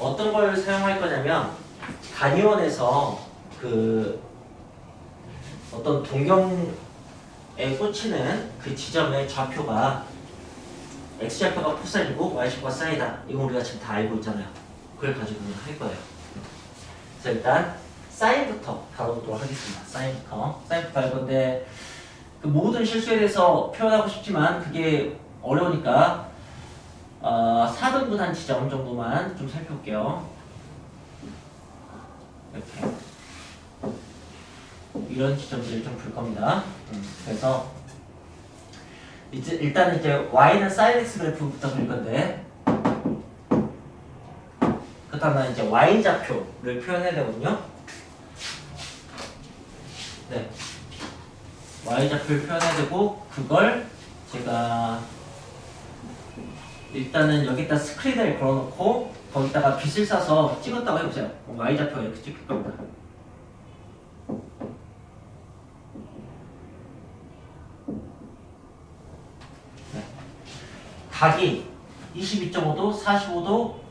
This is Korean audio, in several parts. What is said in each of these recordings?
어떤 걸 사용할 거냐면 단위원에서 그 어떤 동경에 꽂히는 그 지점의 좌표가 x좌표가 코사인이고 y좌표가 사인이다. 이건 우리가 지금 다 알고 있잖아요. 그걸 가지고 할 거예요. 그래서 일단 사인부터 다뤄보도록 하겠습니다. 사인부터 할 건데 그 모든 실수에 대해서 표현하고 싶지만 그게 어려우니까 4등분한 지점 정도만 좀 살펴볼게요. 이렇게 이런 지점들을 좀 볼 겁니다. 그래서 일단 이제 y는 sin x 그래프부터 그릴 건데 그렇다면 이제 y좌표를 표현해야 되거든요. 네, y좌표를 표현해야 되고 그걸 제가 일단은 여기다 스크린을 걸어놓고 거기다가 빗을 싸서 찍었다고 해보세요. y좌표가 이렇게 찍힐 겁니다. 네. 각이 22.5도, 45도,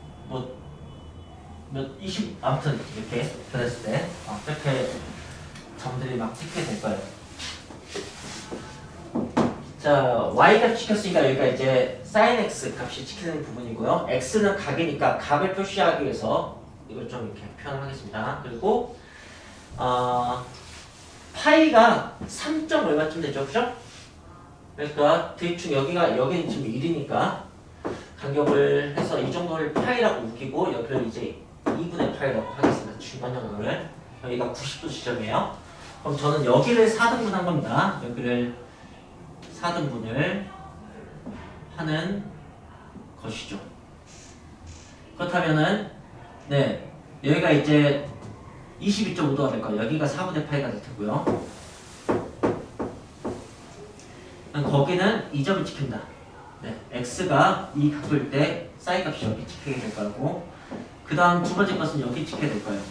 아무튼 이렇게 변했을 때 이렇게 점들이 막 찍게 될 거예요. 자, y값 찍혔으니까 여기가 이제 sin x 값이 찍히는 부분이고요. x는 각이니까 각을 표시하기 위해서 이걸 좀 이렇게 표현하겠습니다. 그리고 파이가 3. 얼마쯤 되죠, 그죠? 그러니까 대충 여기는 지금 1이니까 간격을 해서 이 정도를 파이라고 우기고 여기를 이제 2분의 파이라고 하겠습니다. 중간 영역을. 여기가 90도 지점이에요. 그럼 저는 여기를 4등분한 겁니다. 여기를 4등분을 하는 것이죠. 그렇다면은 네, 여기가 이제 22.5도가 될 거예요. 여기가 4분의 파이가 될 테고요. 거기는 2점을 지킨다. 네, x가 이 각도일 때 사인 값이 여기 찍히게 될 거고, 그 다음 두 번째 것은 여기 찍히게 될 거예요.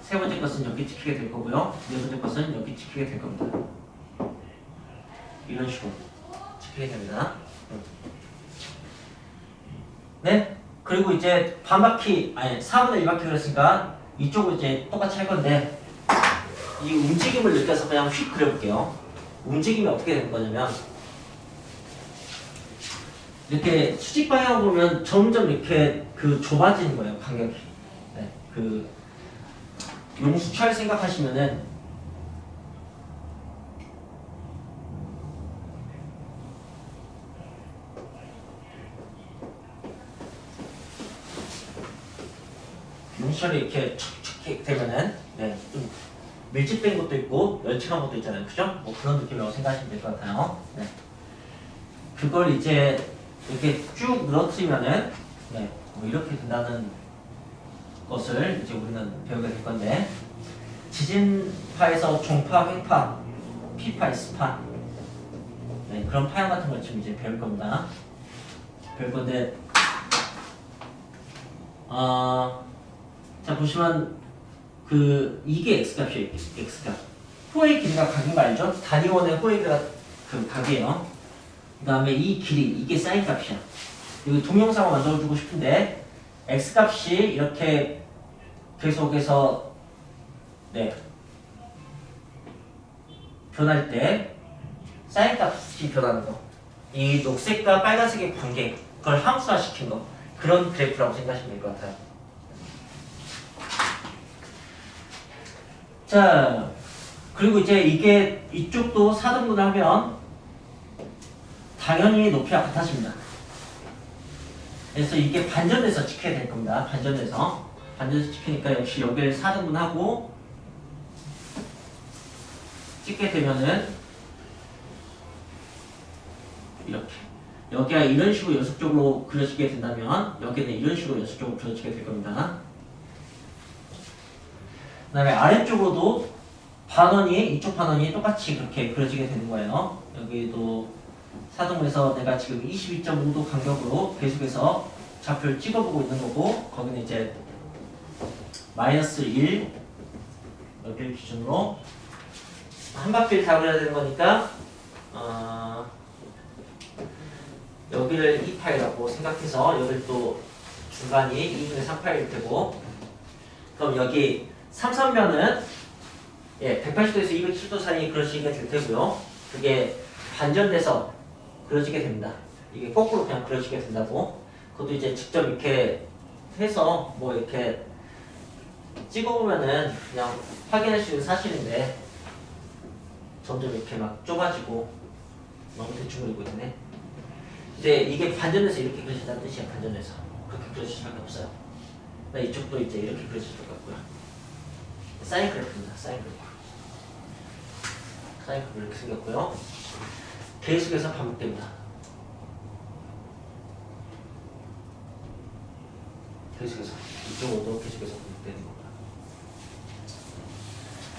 세 번째 것은 여기 찍히게 될 거고요. 네 번째 것은 여기 찍히게 될 겁니다. 이런 식으로 찍히게 됩니다. 네? 그리고 이제 반바퀴, 4분의 1바퀴 그랬으니까 이쪽을 이제 똑같이 할 건데, 이 움직임을 느껴서 그냥 휙 그려볼게요. 움직임이 어떻게 되는 거냐면, 이렇게 수직 방향으로 보면 점점 이렇게 좁아지는 거예요, 간격이. 네, 용수철 생각하시면은 용수철이 이렇게 촉촉 되면은 네, 좀 밀집된 것도 있고 널찍한 것도 있잖아요, 그죠? 뭐 그런 느낌이라고 생각하시면 될 것 같아요. 네. 그걸 이제 이렇게 쭉 늘어뜨리면은 네, 뭐 이렇게 된다는 것을 이제 우리는 배우게 될 건데, 지진파에서 종파, 횡파, P파, S파 네, 그런 파형 같은 걸 지금 이제 배울 겁니다. 배울 건데 자 보시면 이게 x값이에요. x값. 호의 길이가 각인 거 알죠? 단위원의 호의 길이가 각이에요. 그 다음에 이 길이, 이게 사인 값이야. 이거 동영상을 만들어주고 싶은데 x 값이 이렇게 계속해서 네 변할 때 사인 값이 변하는 거, 이 녹색과 빨간색의 관계, 그걸 함수화시킨 거, 그런 그래프라고 생각하시면 될 것 같아요. 자, 그리고 이제 이게 이쪽도 4등분을 하면 당연히 높이가 같아집니다. 그래서 이게 반전돼서 찍혀야 될 겁니다. 반전돼서 찍히니까 역시 여기를 4등분하고 찍게 되면은 이렇게 여기가 이런 식으로 연속적으로 그려지게 된다면 여기는 이런 식으로 연속적으로 그려지게 될 겁니다. 그 다음에 아래쪽으로도 이쪽 반원이 똑같이 그렇게 그려지게 되는 거예요. 여기도 4등분해서 내가 지금 22.5도 간격으로 계속해서 좌표를 찍어보고 있는 거고, 거기는 이제 마이너스 1 여기를 기준으로 한 바퀴를 다 그려야 되는 거니까 여기를 2파이라고 생각해서 여기를 또 중간이 2분의 3파일 테고, 그럼 여기 삼선면은 180도에서 207도 사이에 그려지게 될 테고요. 그게 반전돼서 그려지게 됩니다. 이게 거꾸로 그냥 그려지게 된다고. 그것도 이제 직접 이렇게 해서 뭐 이렇게 찍어보면은 그냥 확인할 수 있는 사실인데, 점점 이렇게 막 좁아지고 너무 대충 그리고 있네. 이제 이게 반전돼서 이렇게 그려진다는 뜻이야. 반전돼서 그렇게 그려질 수밖에 없어요. 이쪽도 이제 이렇게 그려질 수밖에 없고요. 사인 그래프입니다. 사인 그래프. 사인 그래프 이렇게 생겼고요. 계속해서 반복됩니다. 계속해서 이쪽으로도 계속해서 반복되는 겁니다.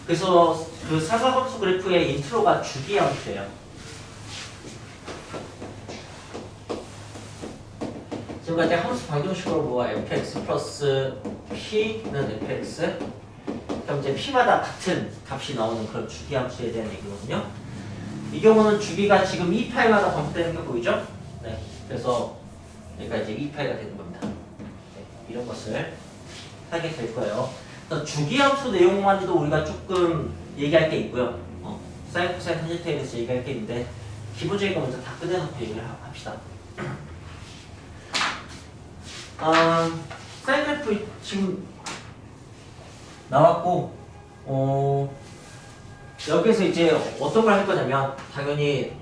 그래서 그 사각함수 그래프의 인트로가 주기 함수예요. 지금까지 함수 방정식으로 뭐 fx 플러스 p는 fx, 그럼 이제 p마다 같은 값이 나오는 그런 주기 함수에 대한 얘기거든요. 이 경우는 주기가 지금 2파이마다 반복되는 게 보이죠? 네. 그래서 여기가 이제 2파이가 되는 겁니다. 네. 이런 것을 하게 될 거예요. 주기 함수 내용만도 우리가 조금 얘기할 게 있고요. 사인, 코사인, 탄젠트에 대해서 얘기할 게 있는데, 기본적인 거 먼저 다 끝내놓고 얘기를 합시다. 사인 그래프 지금 나왔고, 여기서 이제 어떤 걸 할 거냐면, 당연히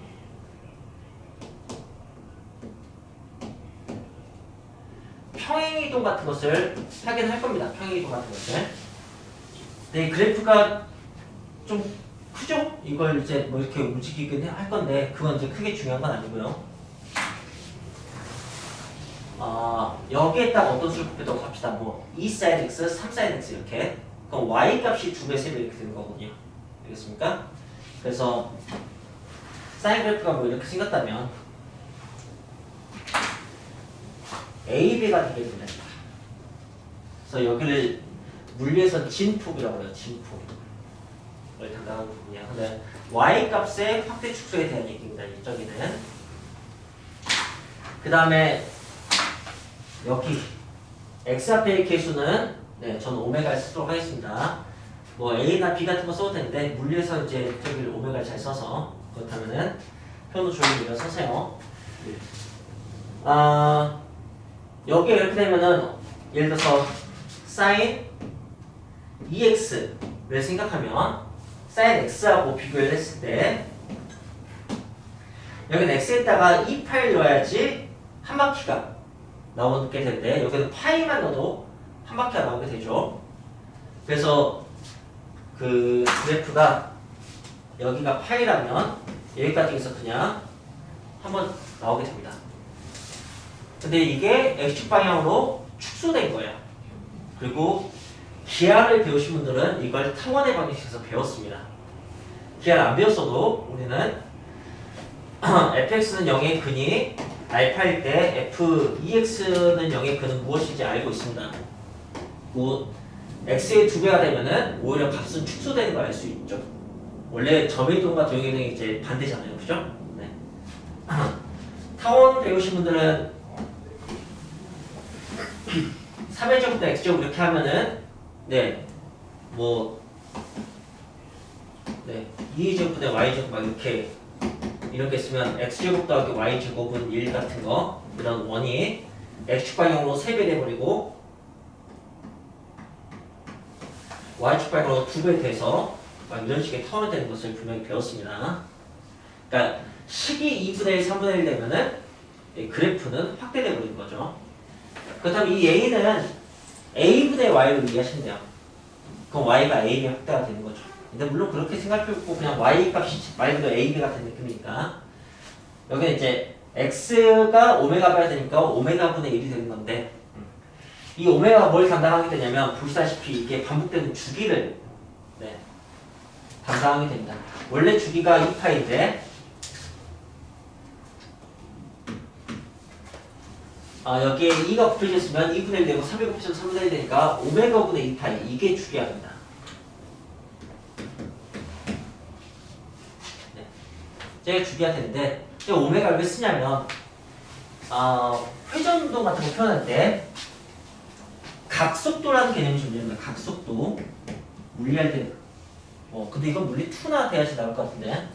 평행이동 같은 것을 하긴 할 겁니다. 평행이동 같은 것을. 네, 그래프가 좀 크죠? 이걸 이제 뭐 이렇게 움직이긴 할 건데, 그건 이제 크게 중요한 건 아니고요. 여기에 딱 어떤 수를 곱했다고 합시다. 뭐 2sin x, 3sin x 이렇게. 그럼 y 값이 2배, 3배 이렇게 되는 거거든요. 알겠습니까? 그래서 사인 그래프가 뭐 이렇게 생겼다면 AB가 되게 됩니다. 그래서 여기를 물리에서 진폭이라고 해요. 진폭을 담당하는 부분이야. 근데 y 값의 확대 축소에 대한 얘기입니다. 이쪽에는. 그 다음에 여기 x 앞에 개수는 저는 오메가를 쓰도록 하겠습니다. 뭐 a나 b 같은 거 써도 되는데 물리에서 이제 저기를 오메가를 잘 써서, 그렇다면은 표는 조용히 일어서세요. 여기에 이렇게 되면은 예를 들어서 sin 2x를 생각하면 sin x하고 비교를 했을 때 여기는 x에다가 2파일 넣어야지 한 바퀴가 나오게 되는데, 여기는 파이만 넣어도 한 바퀴가 나오게 되죠. 그래서 그 그래프가 여기가 파이라면 여기까지에서 그냥 한번 나오게 됩니다. 근데 이게 x축 방향으로 축소된 거예요. 그리고 기하를 배우신 분들은 이걸 탕원의 방식에서 배웠습니다. 기하를 안 배웠어도 우리는 fx는 0의 근이 알파일 때 f2x는 0의 근은 무엇인지 알고 있습니다. 뭐 x의 2배가 되면은 오히려 값은 축소되는 걸 알 수 있죠. 원래 점의동과 도형이동이 이제 반대잖아요. 그죠? 네. 타원 배우신 분들은 3회제곱도 x제곱 이렇게 하면은 뭐 2제곱분의 y제곱 막 이렇게 쓰면 x제곱 더하기 y제곱은 1 같은 거, 이런 원이 x축 방향으로 3배 돼버리고 y축 방향으로 2배 돼서 막 이런 식의 타원이 되는 것을 분명히 배웠습니다. 그러니까 식이 2분의 1, 3분의 1 되면은 그래프는 확대돼 버리는 거죠. 그렇다면 이 a는 a분의 y로 이해하시면 돼요. 그럼 y가 a의 확대가 되는 거죠. 근데 물론 그렇게 생각해보고 그냥 y 값이 말 그대로 ab 같은 느낌이니까, 여기는 이제 x가 오메가 봐야 되니까 오메가분의 1이 되는 건데, 이 오메가가 뭘 담당하게 되냐면 보시다시피 이게 반복되는 주기를 담당하게 됩니다. 원래 주기가 2파인데 여기에 2가 곱해졌으면 2분의 1 되고 3이 곱해져서 3분의 1 되니까 오메가분의 2파이, 이게 주기가 됩니다. 제가 주기가 되는데, 제가 오메가를 왜 쓰냐면 회전운동 같은 거 표현할 때 각속도라는 개념이 존재합니다. 각속도. 물리할 때 근데 이건 물리 2나 돼야지 나올 것 같은데.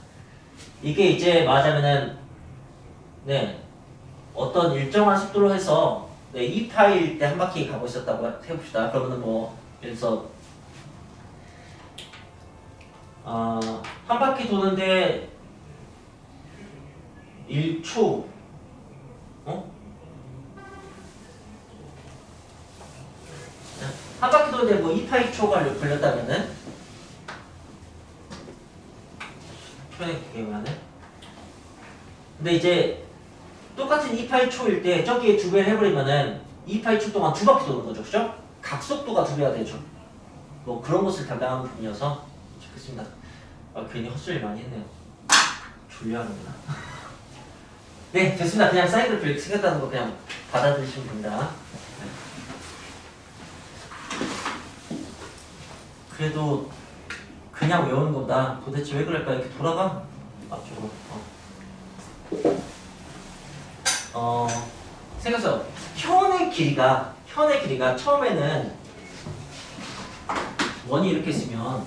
이게 이제 말하자면은 어떤 일정한 속도로 해서 2파일 때 한 바퀴 가고 있었다고 해봅시다. 그러면은 예를 들어서 한 바퀴 도는데 1초 한 바퀴 도는데 2파이 초가 걸렸다면은 표현이 기억나네. 근데 이제 똑같은 2파이 초일 때 저기에 2배를 해버리면은 2파이 초 동안 2바퀴 도는 거죠, 그죠? 각속도가 2배가 되죠. 그런 것을 담당하는 분이어서 좋겠습니다. 괜히 헛소리 많이 했네요. 졸려하는구나. 네, 됐습니다. 그냥 사인 그래프 이렇게 생겼다는 거 그냥 받아들이시면 됩니다. 그래도 그냥 외우는 것보다 도대체 왜 그럴까 이렇게 돌아가 앞쪽으로 생각해서 현의 길이가 처음에는 원이 이렇게 있으면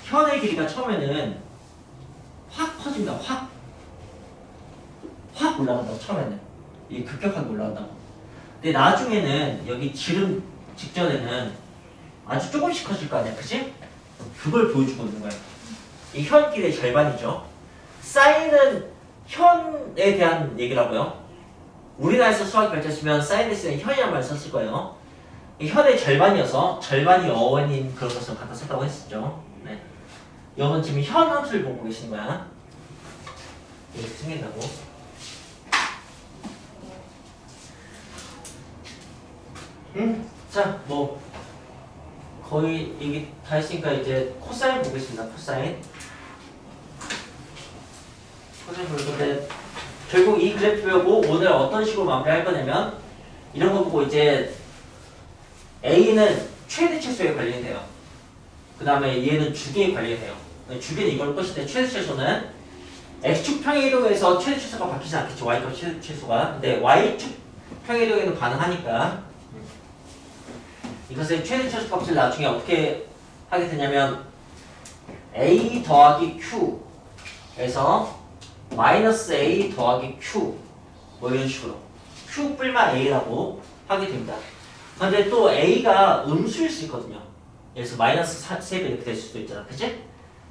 현의 길이가 처음에는 확 커집니다. 확 올라간다고. 처음에는 이 급격하게 올라간다고. 근데 나중에는 여기 지름 직전에는 아주 조금씩 커질 거 아니야, 그치? 그걸 보여주고 있는 거야. 이 현 길이의 절반이죠. 사인은 현에 대한 얘기라고요. 우리나라에서 수학이 가르쳤으면 사인 대신에 현이란 말을 썼을 거예요. 이 현의 절반이어서 절반이 어원인 그런 것을 갖다 썼다고 했었죠. 네. 여러분 지금 현 함수를 보고 계신 거야. 이렇게 생긴다고. 자, 거의 얘기 다 했으니까 이제 코사인 보겠습니다. 코사인 볼 건데 결국 이 그래프 보고 오늘 어떤 식으로 마무리할 거냐면 이런 거 보고 이제 A는 최대 최소에 관련돼요. 그 다음에 얘는 주기에 관련해요. 주기는 이걸 것인데 최대 최소는 X축 평행이동에서 최대 최소가 바뀌지 않겠죠. Y축 최대 최소가. 근데 Y축 평행이동에는 가능하니까 이것의 최대 최소 값을 나중에 어떻게 하게 되냐면 A 더하기 Q에서 마이너스 A 더하기 Q 이런 식으로 Q 뿔마 A라고 하게 됩니다. 근데 또 A가 음수일 수 있거든요. 그래서 마이너스 3배 이렇게 될 수도 있잖아. 그치?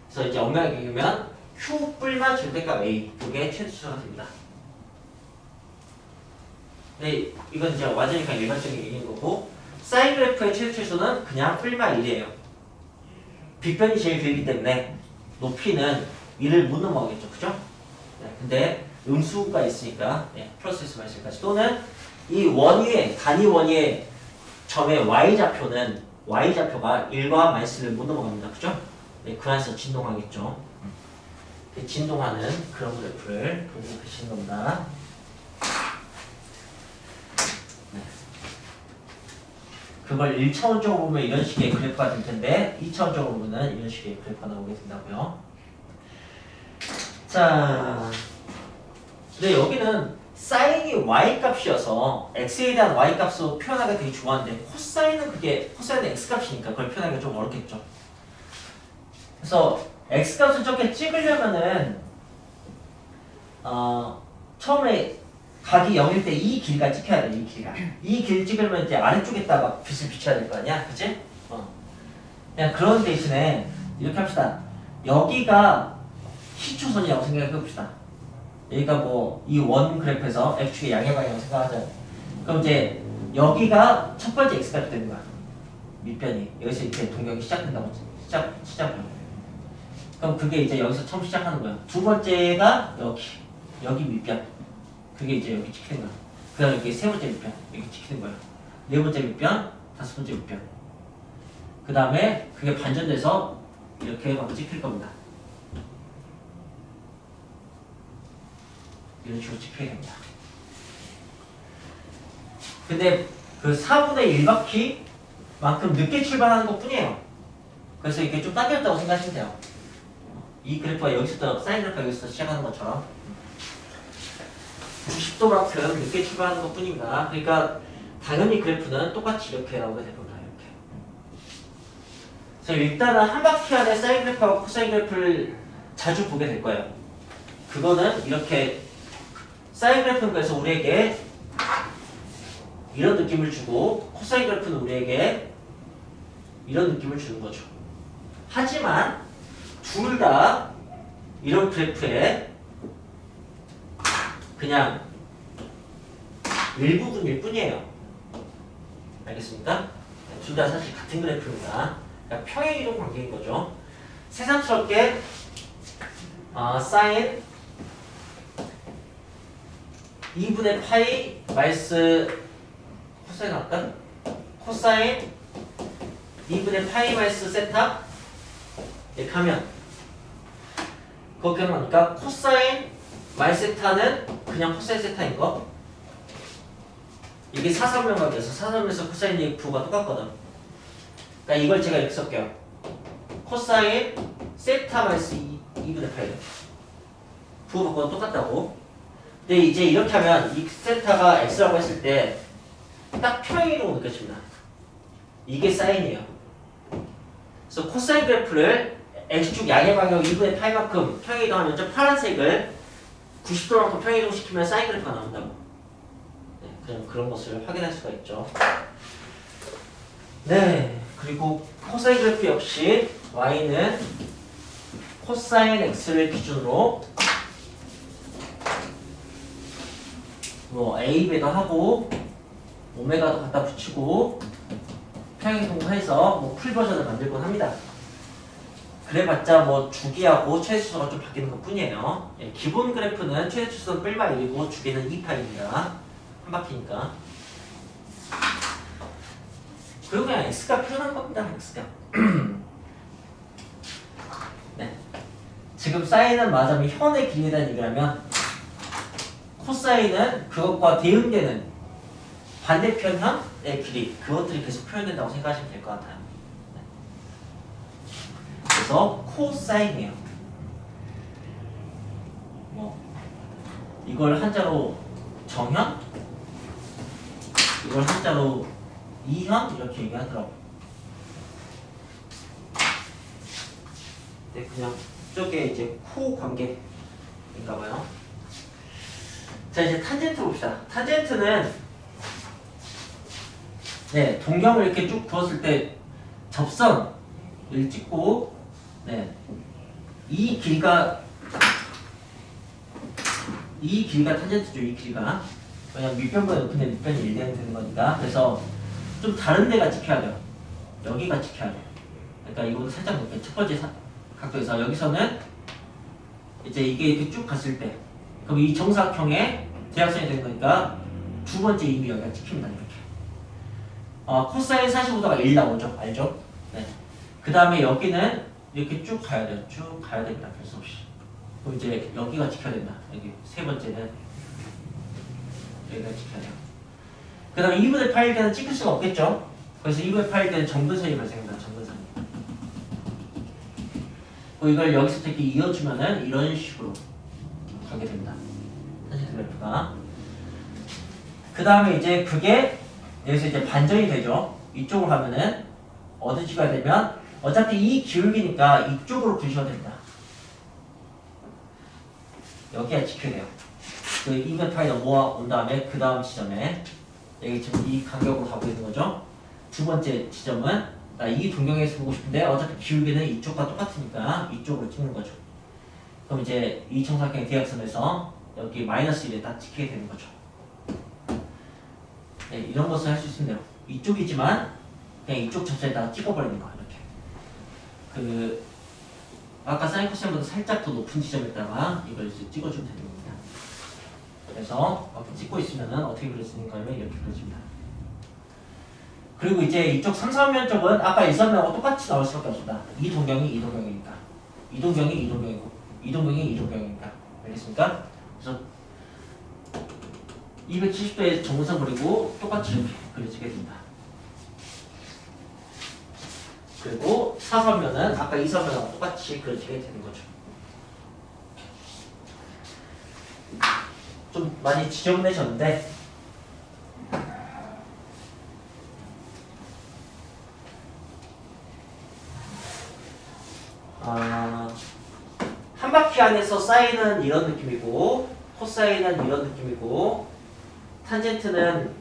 그래서 이제 엄밀하게 얘기하면 Q 뿔마 절대값 A 그게 최대 최소가 됩니다. 근데 이건 이제 완전히 그냥 일반적인 얘기인 거고 사인 그래프의 최대 최소는 그냥 뿔마 1이에요. 빗변이 제일 길기 때문에 높이는 1을 못 넘어가겠죠. 그죠? 네, 근데 음수가 있으니까 플러스 X가 있으니까 또는 이 원위에 단위 원위에 점의 Y좌표는 Y좌표가 1과 마이너스를 못 넘어갑니다. 그죠? 네, 그 안에서 진동하겠죠. 진동하는 그런 그래프를 보고 계시는 겁니다. 그걸 1차원적으로 보면 이런 식의 그래프가 될 텐데 2차원적으로 보면 이런 식의 그래프가 나오게 된다고요. 자, 근데 여기는 사인이 y 값이어서 x에 대한 y 값으로 표현하기가 되게 좋아하는데 코사인은 코사인은 x 값이니까 그걸 표현하기가 좀 어렵겠죠. 그래서 x 값을 저렇게 찍으려면은 처음에 각이 0일 때 이 길이가 찍혀야 돼. 이 길이가. 이 길 찍으면 이제 아래쪽에다가 빛을 비춰야 될 거 아니야, 그치? 그냥 그런 대신에 이렇게 합시다. 여기가 희초선이라고 생각해 봅시다. 여기가 이 원 그래프에서 x축의 양의 방향을 생각하자. 그럼 이제 여기가 첫 번째 x값이 되는 거야. 밑변이 여기서 이렇게 동경이 시작된다고 시작해요. 그럼 그게 이제 여기서 처음 시작하는 거야. 두 번째가 여기 밑변. 그게 이제 여기 찍히는 거야. 그 다음에 여기 세 번째 밑변 여기 찍히는 거야. 네 번째 밑변, 다섯 번째 밑변. 그 다음에 그게 반전돼서 이렇게 막 찍힐 겁니다. 이런 식으로 찍히게 됩니다. 근데 그 4분의 1바퀴만큼 늦게 출발하는 것 뿐이에요. 그래서 이게 좀 당겼다고 생각하시면 돼요. 이 그래프가 여기서부터 사인 그래프가 여기서 시작하는 것처럼 90도만큼 늦게 출발하는 것 뿐입니다. 그러니까 당연히 그래프는 똑같이 이렇게 나오게 됩니다. 이렇게. 그래서 일단은 한 바퀴 안에 사인 그래프하고 코사인 그래프를 자주 보게 될 거예요. 그거는 이렇게 사인 그래프는 그래서 우리에게 이런 느낌을 주고 코사인 그래프는 우리에게 이런 느낌을 주는 거죠. 하지만 둘 다 이런 그래프에 그냥 일부분일 뿐이에요. 알겠습니까? 둘 다 사실 같은 그래프입니다. 그러니까 평행이동 관계인 거죠. 새삼스럽게 사인 2분의 파이 마이너스 코사인 할까? 코사인 2분의 파이 마이너스 세타 이렇게 하면 그거 기억나니까 코사인 마이너스 세타는 그냥 코사인 세타인 거. 이게 사삼면각이어서 사삼면에서 코사인 F가 똑같거든. 그러니까 이걸 제가 이렇게 쓸게요. 코사인 세타 마이너스 2분의 파이 부호 바꿔도 똑같다고. 근데 이제 이렇게 하면 이 세타가 X라고 했을 때 딱 평행이동으로 느껴집니다. 이게 사인이에요. 그래서 코사인 그래프를 X축 양의 방향 2분의 파이만큼 평행이동하면 저 파란색을 90도만큼 평행이동시키면 사인 그래프가 나온다고. 네, 그럼 그런 것을 확인할 수가 있죠. 네, 그리고 코사인 그래프 역시 Y는 코사인 X를 기준으로 뭐 A 배도 하고 오메가도 갖다 붙이고 평행이동해서 뭐 풀버전을 만들곤 합니다. 그래봤자 뭐 주기하고 최대치수가 좀 바뀌는 것 뿐이에요. 예, 기본 그래프는 최대치수는 뿔마 1이고 주기는 2파입니다. 한 바퀴니까. 그리고 그냥 X가 표현한 겁니다. X가. 네. 지금 사인은 맞으면 현의 길이에 대한 얘기를 하면 코사인은 그것과 대응되는 반대편 현의 길이 그것들이 계속 표현된다고 생각하시면 될 것 같아요. 네. 그래서 코사인이에요. 뭐 이걸 한자로 정현, 이걸 한자로 이현 이렇게 얘기하더라고. 네, 그냥 이쪽에 이제 코 관계인가봐요. 자, 이제 탄젠트 봅시다. 탄젠트는 네, 동경을 이렇게 쭉 그었을 때 접선을 찍고 네, 이 길이가 탄젠트죠. 이 길이가 왜냐면 밑변보다 높은데 밑변이 1대는 되는 거니까. 그래서 좀 다른 데가 찍혀야 돼요. 여기가 찍혀야 돼요. 그러니까 이건 살짝 높게 첫 번째 각도에서 여기서는 이제 이게 이렇게 쭉 갔을 때 그럼 이 정사각형의 대각선이 되는 거니까 두 번째 이미 여기가 찍힙니다. 이렇게. 코사인 45도가 1 나오죠. 알죠? 네. 그 다음에 여기는 이렇게 쭉 가야 돼요. 쭉 가야 됩니다. 별 수 없이. 그럼 이제 여기가 지켜야 된다. 여기 세 번째는 여기가 지켜야 돼요. 그 다음에 2분의 8일 때는 찍힐 수가 없겠죠? 그래서 2분의 8일 때는 정근선이 발생합니다. 정근선이. 이걸 여기서 이렇게 이어주면은 이런 식으로 가게 됩니다. 탄젠트 그래프가. 그 다음에 이제 그게 여기서 이제 반전이 되죠. 이쪽으로 가면은 어디 찍어야 되면 어차피 이 기울기니까 이쪽으로 부셔야 된다. 여기가 지켜야 돼요. 그 2분의 파이 넘어온 다음에 그 다음 지점에 여기 지금 이 간격으로 가고 있는 거죠. 두 번째 지점은 이 동경에서 보고 싶은데 어차피 기울기는 이쪽과 똑같으니까 이쪽으로 찍는 거죠. 그럼 이제 이 정사각형의 대각선에서 여기 마이너스 1에 딱 찍히게 되는 거죠. 네, 이런 것을 할 수 있으면 돼요. 이쪽이지만 그냥 이쪽 접선에다가 찍어버리는 거 이렇게. 그 아까 사인 코사인보다 살짝 더 높은 지점에다가 이걸 이제 찍어주면 되는 겁니다. 그래서 이렇게 찍고 있으면은 어떻게 그릴 수 있는가 하면 이렇게 그려집니다. 그리고 이제 이쪽 3, 4면 쪽은 아까 1, 3면하고 똑같이 나올 수밖에 없습니다. 이 동경이 이 동경이니까. 이 동경이 이 동경이고 이 동경이 이 동경이니까. 알겠습니까? 그래서 270도의 정근선 그리고 똑같이 이렇게 그려지게 됩니다. 그리고 4선면은 아까 2선면하고 똑같이 그려지게 되는 거죠. 좀 많이 지저분해졌는데 한 바퀴 안에서 사인은 이런 느낌이고 코사인은 이런 느낌이고 탄젠트는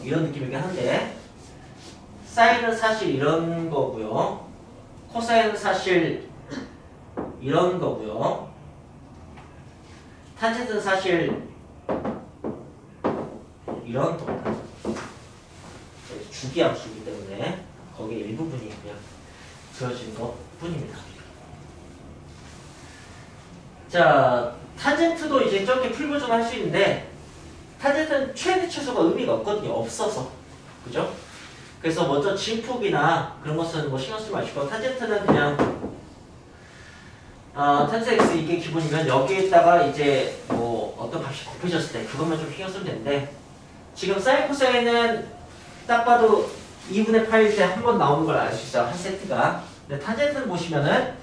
이런 느낌이긴 한데 사인은 사실 이런 거고요. 코사인은 사실 이런 거고요. 탄젠트는 사실 이런 겁니다. 주기함수이기 때문에 거기에 일부분이 그냥 지워진 것 뿐입니다. 자, 탄젠트도 이제 저렇게 풀고 좀 할 수 있는데 탄젠트는 최대 최소가 의미가 없거든요. 없어서. 그죠? 그래서 먼저 진폭이나 그런 것은 뭐 신경 쓰지 마시고 탄젠트는 그냥 탄젠트 x 이게 기본이면 여기에다가 이제 뭐 어떤 값이 곱해졌을 때 그것만 좀 신경 쓰면 되는데 지금 사인 코사인은 딱 봐도 2분의 파일 때 한 번 나오는 걸 알 수 있어요. 한 세트가. 근데 탄젠트는 보시면은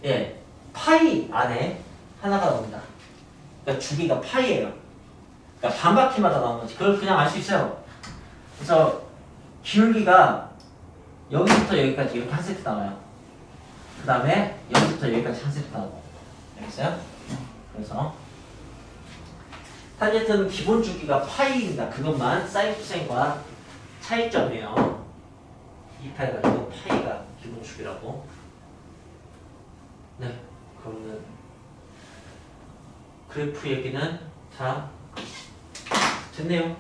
예, 파이 안에 하나가 나옵니다. 그러니까 주기가 파이예요. 그러니까 반 바퀴마다 나오는 거지. 그걸 그냥 알 수 있어요. 그래서 기울기가 여기부터 여기까지 이렇게 한 세트 나와요. 그 다음에 여기부터 여기까지 한 세트 나오고. 알겠어요? 그래서 탄젠트는 기본 주기가 파이입니다. 그것만 사인 코사인과 차이점이에요. 2파이가 아니고 파이가 기본 주기라고. 네, 그러면 그래프 얘기는 다 됐네요.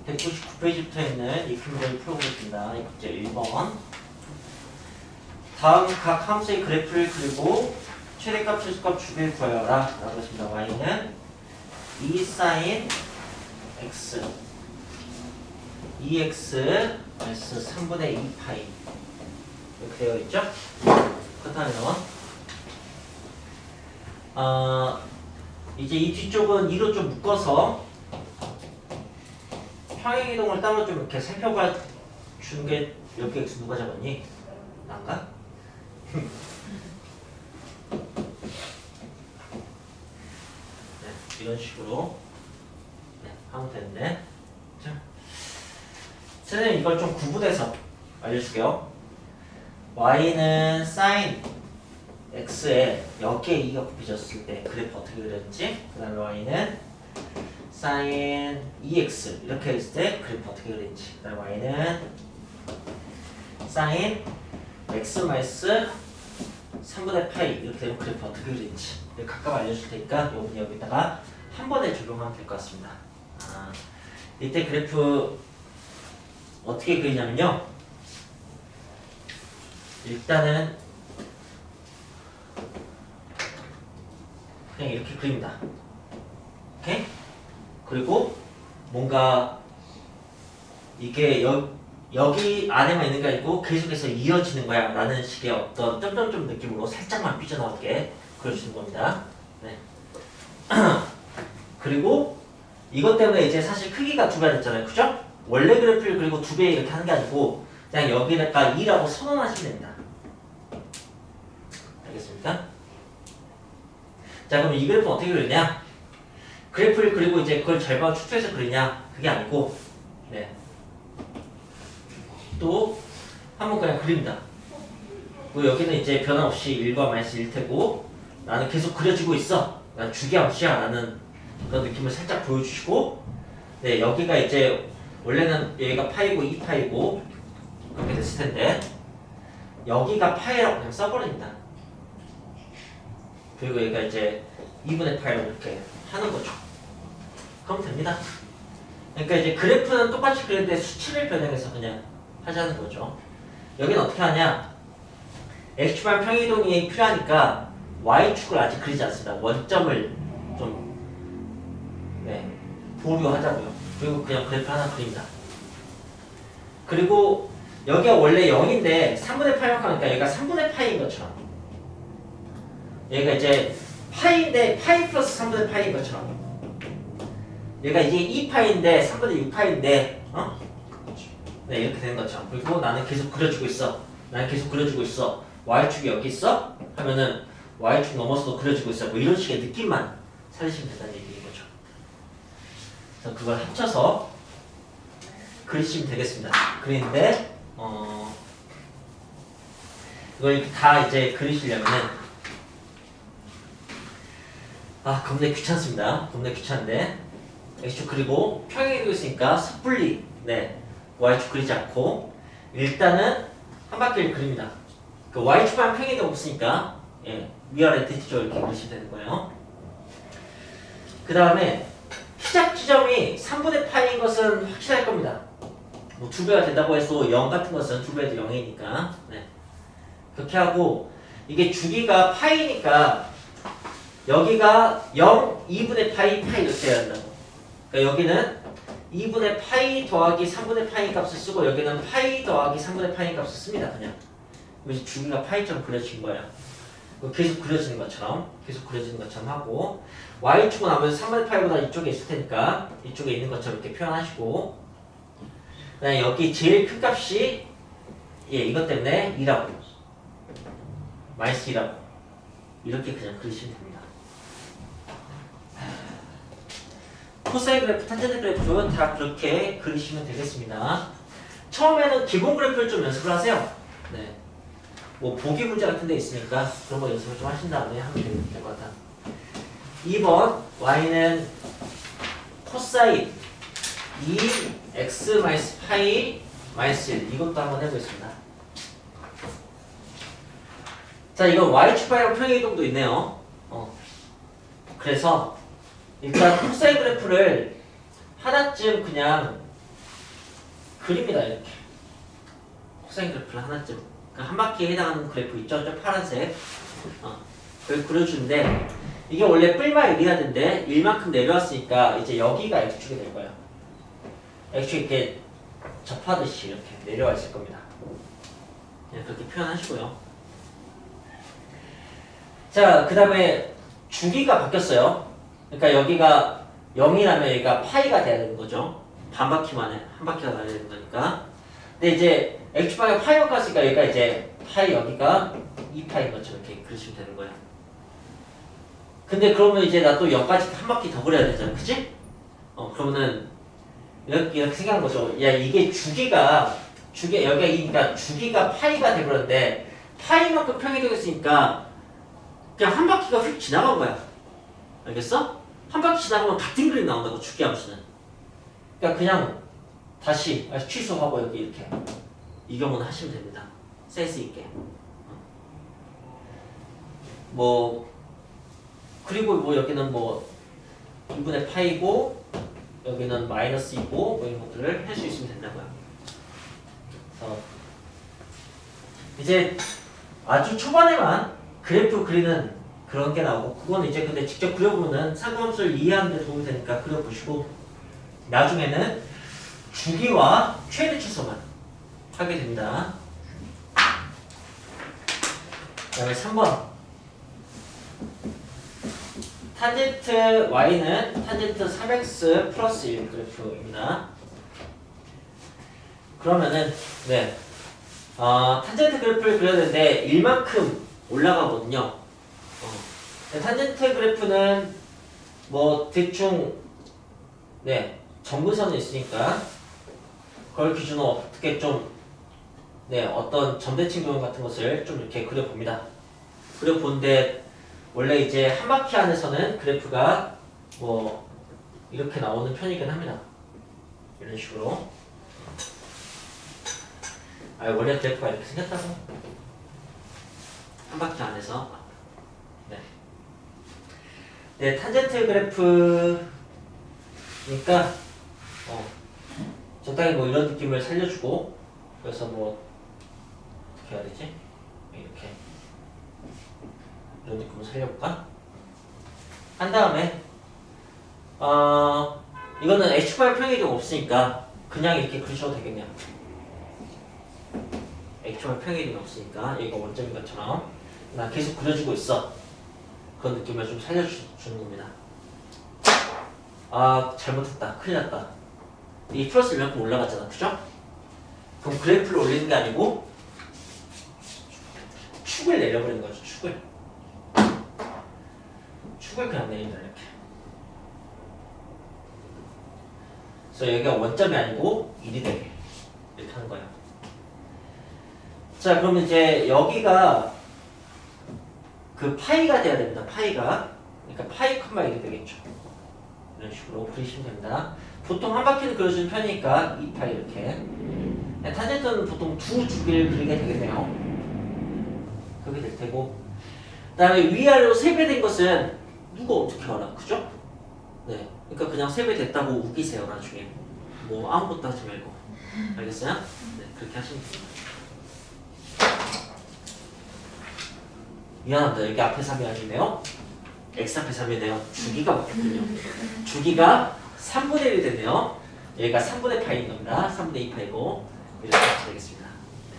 199페이지부터 있는 이 문제를 풀어보겠습니다. 문제 1번. 다음 각 함수의 그래프를 그리고 최대값, 최소값 주기를 구하여라 라고 했습니다. y는 2sin x 2x 마이너스 3분의 2파이 이렇게 되어 있죠? 그렇다면 이제 이 뒤쪽은 2로 좀 묶어서 평행이동을 따로 좀 이렇게 살펴봐 주는 게 여기 x 누가 잡았니? 난가? 네, 이런 식으로 네, 하면 되는데 자, 선생님 이걸 좀 구분해서 알려줄게요. y는 sin x에 여기에 2가 곱해졌을 때 그래프 어떻게 그렸는지, 그 다음에 y는 sin 2x 이렇게 했을 때 그래프 어떻게 그렸는지, 그 다음에 y는 sin x 마이너스 3분의 파이 이렇게 되면 그래프 어떻게 그렸는지 각각 알려줄 테니까 요번 여기다가 한 번에 적용하면 될 것 같습니다. 이때 그래프 어떻게 그리냐면요, 일단은 그냥 이렇게 그립니다. 오케이? 그리고 뭔가 이게 여기 안에만 있는 게 아니고 계속해서 이어지는 거야 라는 식의 어떤 점점점 느낌으로 살짝만 삐져나오게 그려주는 겁니다. 네. 그리고 이것 때문에 이제 사실 크기가 두 배가 됐잖아요. 그죠? 원래 그래프를 그리고 두 배 이렇게 하는 게 아니고 그냥 여기다가 2라고 선언하시면 됩니다. 알겠습니까? 자, 그럼 이 그래프는 어떻게 그리냐? 그래프를 그리고 이제 그걸 절반 축소해서 그리냐? 그게 아니고, 네. 또, 한번 그냥 그립니다. 그리고 여기는 이제 변함없이 1과 마이너스 1 테고, 나는 계속 그려지고 있어. 난 주기함수야. 라는 그런 느낌을 살짝 보여주시고, 네, 여기가 이제, 원래는 여기가 파이고 2파이고, 그렇게 됐을 텐데, 여기가 파이라고 그냥 써버립니다. 그리고 얘가 이제 2분의 파이로 이렇게 하는 거죠. 그럼 됩니다. 그러니까 이제 그래프는 똑같이 그리는데 수치를 변형해서 그냥 하자는 거죠. 여기는 어떻게 하냐? x축만 평이동이 필요하니까 y축을 아직 그리지 않습니다. 원점을 좀 네, 보류하자고요. 그리고 그냥 그래프 하나 그립니다. 그리고 여기가 원래 0인데 3분의 파이만 하니까 여기가 3분의 파이인 것처럼, 얘가 이제 파이인데 파이 플러스 3분의 파이인 것처럼, 얘가 이게 2파이인데 3분의 6파이인데 네, 이렇게 되는 것처럼. 그리고 나는 계속 그려주고 있어. 나는 계속 그려주고 있어. y축이 여기 있어? 하면은 y축 넘어서도 그려주고 있어. 뭐 이런 식의 느낌만 살리시면 된다는 얘기인 거죠. 그래서 그걸 합쳐서 그리시면 되겠습니다. 그런데 이걸 다 이제 그리시려면은 겁나 귀찮습니다. 겁나 귀찮은데 x축 그리고 평행이 되고 있으니까 섣불리 y축 그리지 않고 일단은 한 바퀴를 그립니다. 그 y축만 평행이 되고 없으니까 위아래 대칭적으로 이렇게 그리시면 되는 거예요. 그 다음에 시작 지점이 3분의 파이인 것은 확실할 겁니다. 뭐 2배가 된다고 해서 0 같은 것은 2배도 0이니까 그렇게 하고 이게 주기가 파이니까 여기가 0, 2분의 파이 이렇게 해야 된다고. 그러니까 여기는 2분의 파이 더하기 3분의 파이 값을 쓰고 여기는 파이 더하기 3분의 파이 값을 씁니다. 그냥 그래서 주기가 파이처럼 그려진 거예요. 계속 그려지는 것처럼 하고 y축은 아무래도 3분의 파이보다 이쪽에 있을 테니까 이쪽에 있는 것처럼 이렇게 표현하시고 그다음에 여기 제일 큰 값이 이것 때문에 2라고 마이너스 2라고 이렇게 그냥 그리시면 됩니다. 코사인 그래프, 탄젠트 그래프 다 그렇게 그리시면 되겠습니다. 처음에는 기본 그래프를 좀 연습을 하세요. 뭐 보기 문제 같은 데 있으니까 그런 거 연습을 좀 하신 다음에 하면 될 것 같아. 2번 y는 코사인 2x 마이너스 파이 마이너스 1 이것도 한번 해보겠습니다. 자, 이건 y축 파이랑 평행 이동도 있네요. 그래서 일단 코사인 그래프를 하나쯤 그냥 그립니다. 이렇게 코사인 그래프를 하나쯤 한 바퀴에 해당하는 그래프 있죠? 저 파란색 그걸 그려주는데 이게 원래 뿔마 1이야 되는데 1만큼 내려왔으니까 이제 여기가 x축이 될 거예요. x축이 이렇게 접하듯이 이렇게 내려와 있을 겁니다. 그렇게 표현하시고요. 자, 그 다음에 주기가 바뀌었어요. 그러니까 여기가 0이라면 여기가 파이가 돼야 되는 거죠. 반 바퀴만에 한 바퀴가 나야 되는 거니까. 근데 이제 x축방에 파이가 갔으니까 여기가 이제 파이 여기가 2파이인 것처럼 이렇게 그리시면 되는 거예요. 근데 그러면 이제 나 또 0까지 한 바퀴 더 그려야 되잖아. 그치? 그러면은 이렇게 생각하는 거죠. 야, 이게 주기가 여기가 2니까 주기가 파이가 돼버렸는데 파이만큼 평이 되겠으니까 그냥 한 바퀴가 휙 지나간 거야. 알겠어? 한 바퀴 지나가면 같은 그림 나온다고 주기 함수는. 그러니까 그냥 다시 취소하고 여기 이렇게 이 경우는 하시면 됩니다. 센스 있게. 뭐 그리고 뭐 여기는 뭐 2분의 파이고 여기는 마이너스 2고 뭐 이런 것들을 할 수 있으면 된다고요. 그래서 이제 아주 초반에만 그래프 그리는 그런 게 나오고 그건 이제 근데 직접 그려보면 상관함수를 이해하는 데 도움이 되니까 그려보시고 나중에는 주기와 최대치수만 하게 됩니다. 그 다음에 3번 탄젠트 y는 탄젠트 3x 플러스 1 그래프입니다. 그러면은 탄젠트 그래프를 그려야 되는데 1만큼 올라가거든요. 탄젠트 그래프는 뭐 대충 점근선이 있으니까 그걸 기준으로 어떻게 좀 어떤 점대칭 도형 같은 것을 좀 이렇게 그려봅니다. 그려보는데 원래 이제 한 바퀴 안에서는 그래프가 뭐 이렇게 나오는 편이긴 합니다. 이런 식으로. 원래 그래프가 이렇게 생겼다고? 한 바퀴 안에서. 탄젠트 그래프니까 적당히 뭐 이런 느낌을 살려주고 그래서 뭐 어떻게 해야 되지? 이렇게 이런 느낌을 살려볼까? 한 다음에 이거는 H발 평행이 좀 없으니까 그냥 이렇게 그리셔도 되겠네요. H발 평행이 좀 없으니까 얘가 원점인 것처럼 나 계속 그려주고 있어. 그런 느낌을 좀 살려주는 겁니다. 잘못했다. 큰일 났다. 이 플러스 1만큼 올라갔잖아. 그죠? 그럼 그래프를 올리는 게 아니고 축을 내려버리는 거죠. 축을 그냥 내린다. 이렇게. 그래서 여기가 원점이 아니고 1이 되게 이렇게 하는 거예요. 자, 그러면 이제 여기가 그 파이가 돼야 됩니다. 파이가. 그러니까 파이 컴마 1이 되겠죠. 이런 식으로 그리시면 됩니다. 보통 한 바퀴를 그려주는 편이니까 2파이 이렇게. 탄젠트는 보통 두 주기를 그리게 되겠네요. 그렇게 될 테고. 그 다음에 위아래로 3배 된 것은 누가 어떻게 알아? 그죠? 네. 그러니까 그냥 3배 됐다고 우기세요, 나중에. 뭐 아무것도 하지 말고. 알겠어요? 네. 그렇게 하시면 됩니다. 미안합니다. 여기 앞에 3이 아니네요. x 앞에 3이네요. 주기가 바뀌었군요. 주기가 3분의 1이 됐네요. 여기가 3분의 파이인 겁니다. 3분의 2파이고 이렇게 하시면 되겠습니다. 네.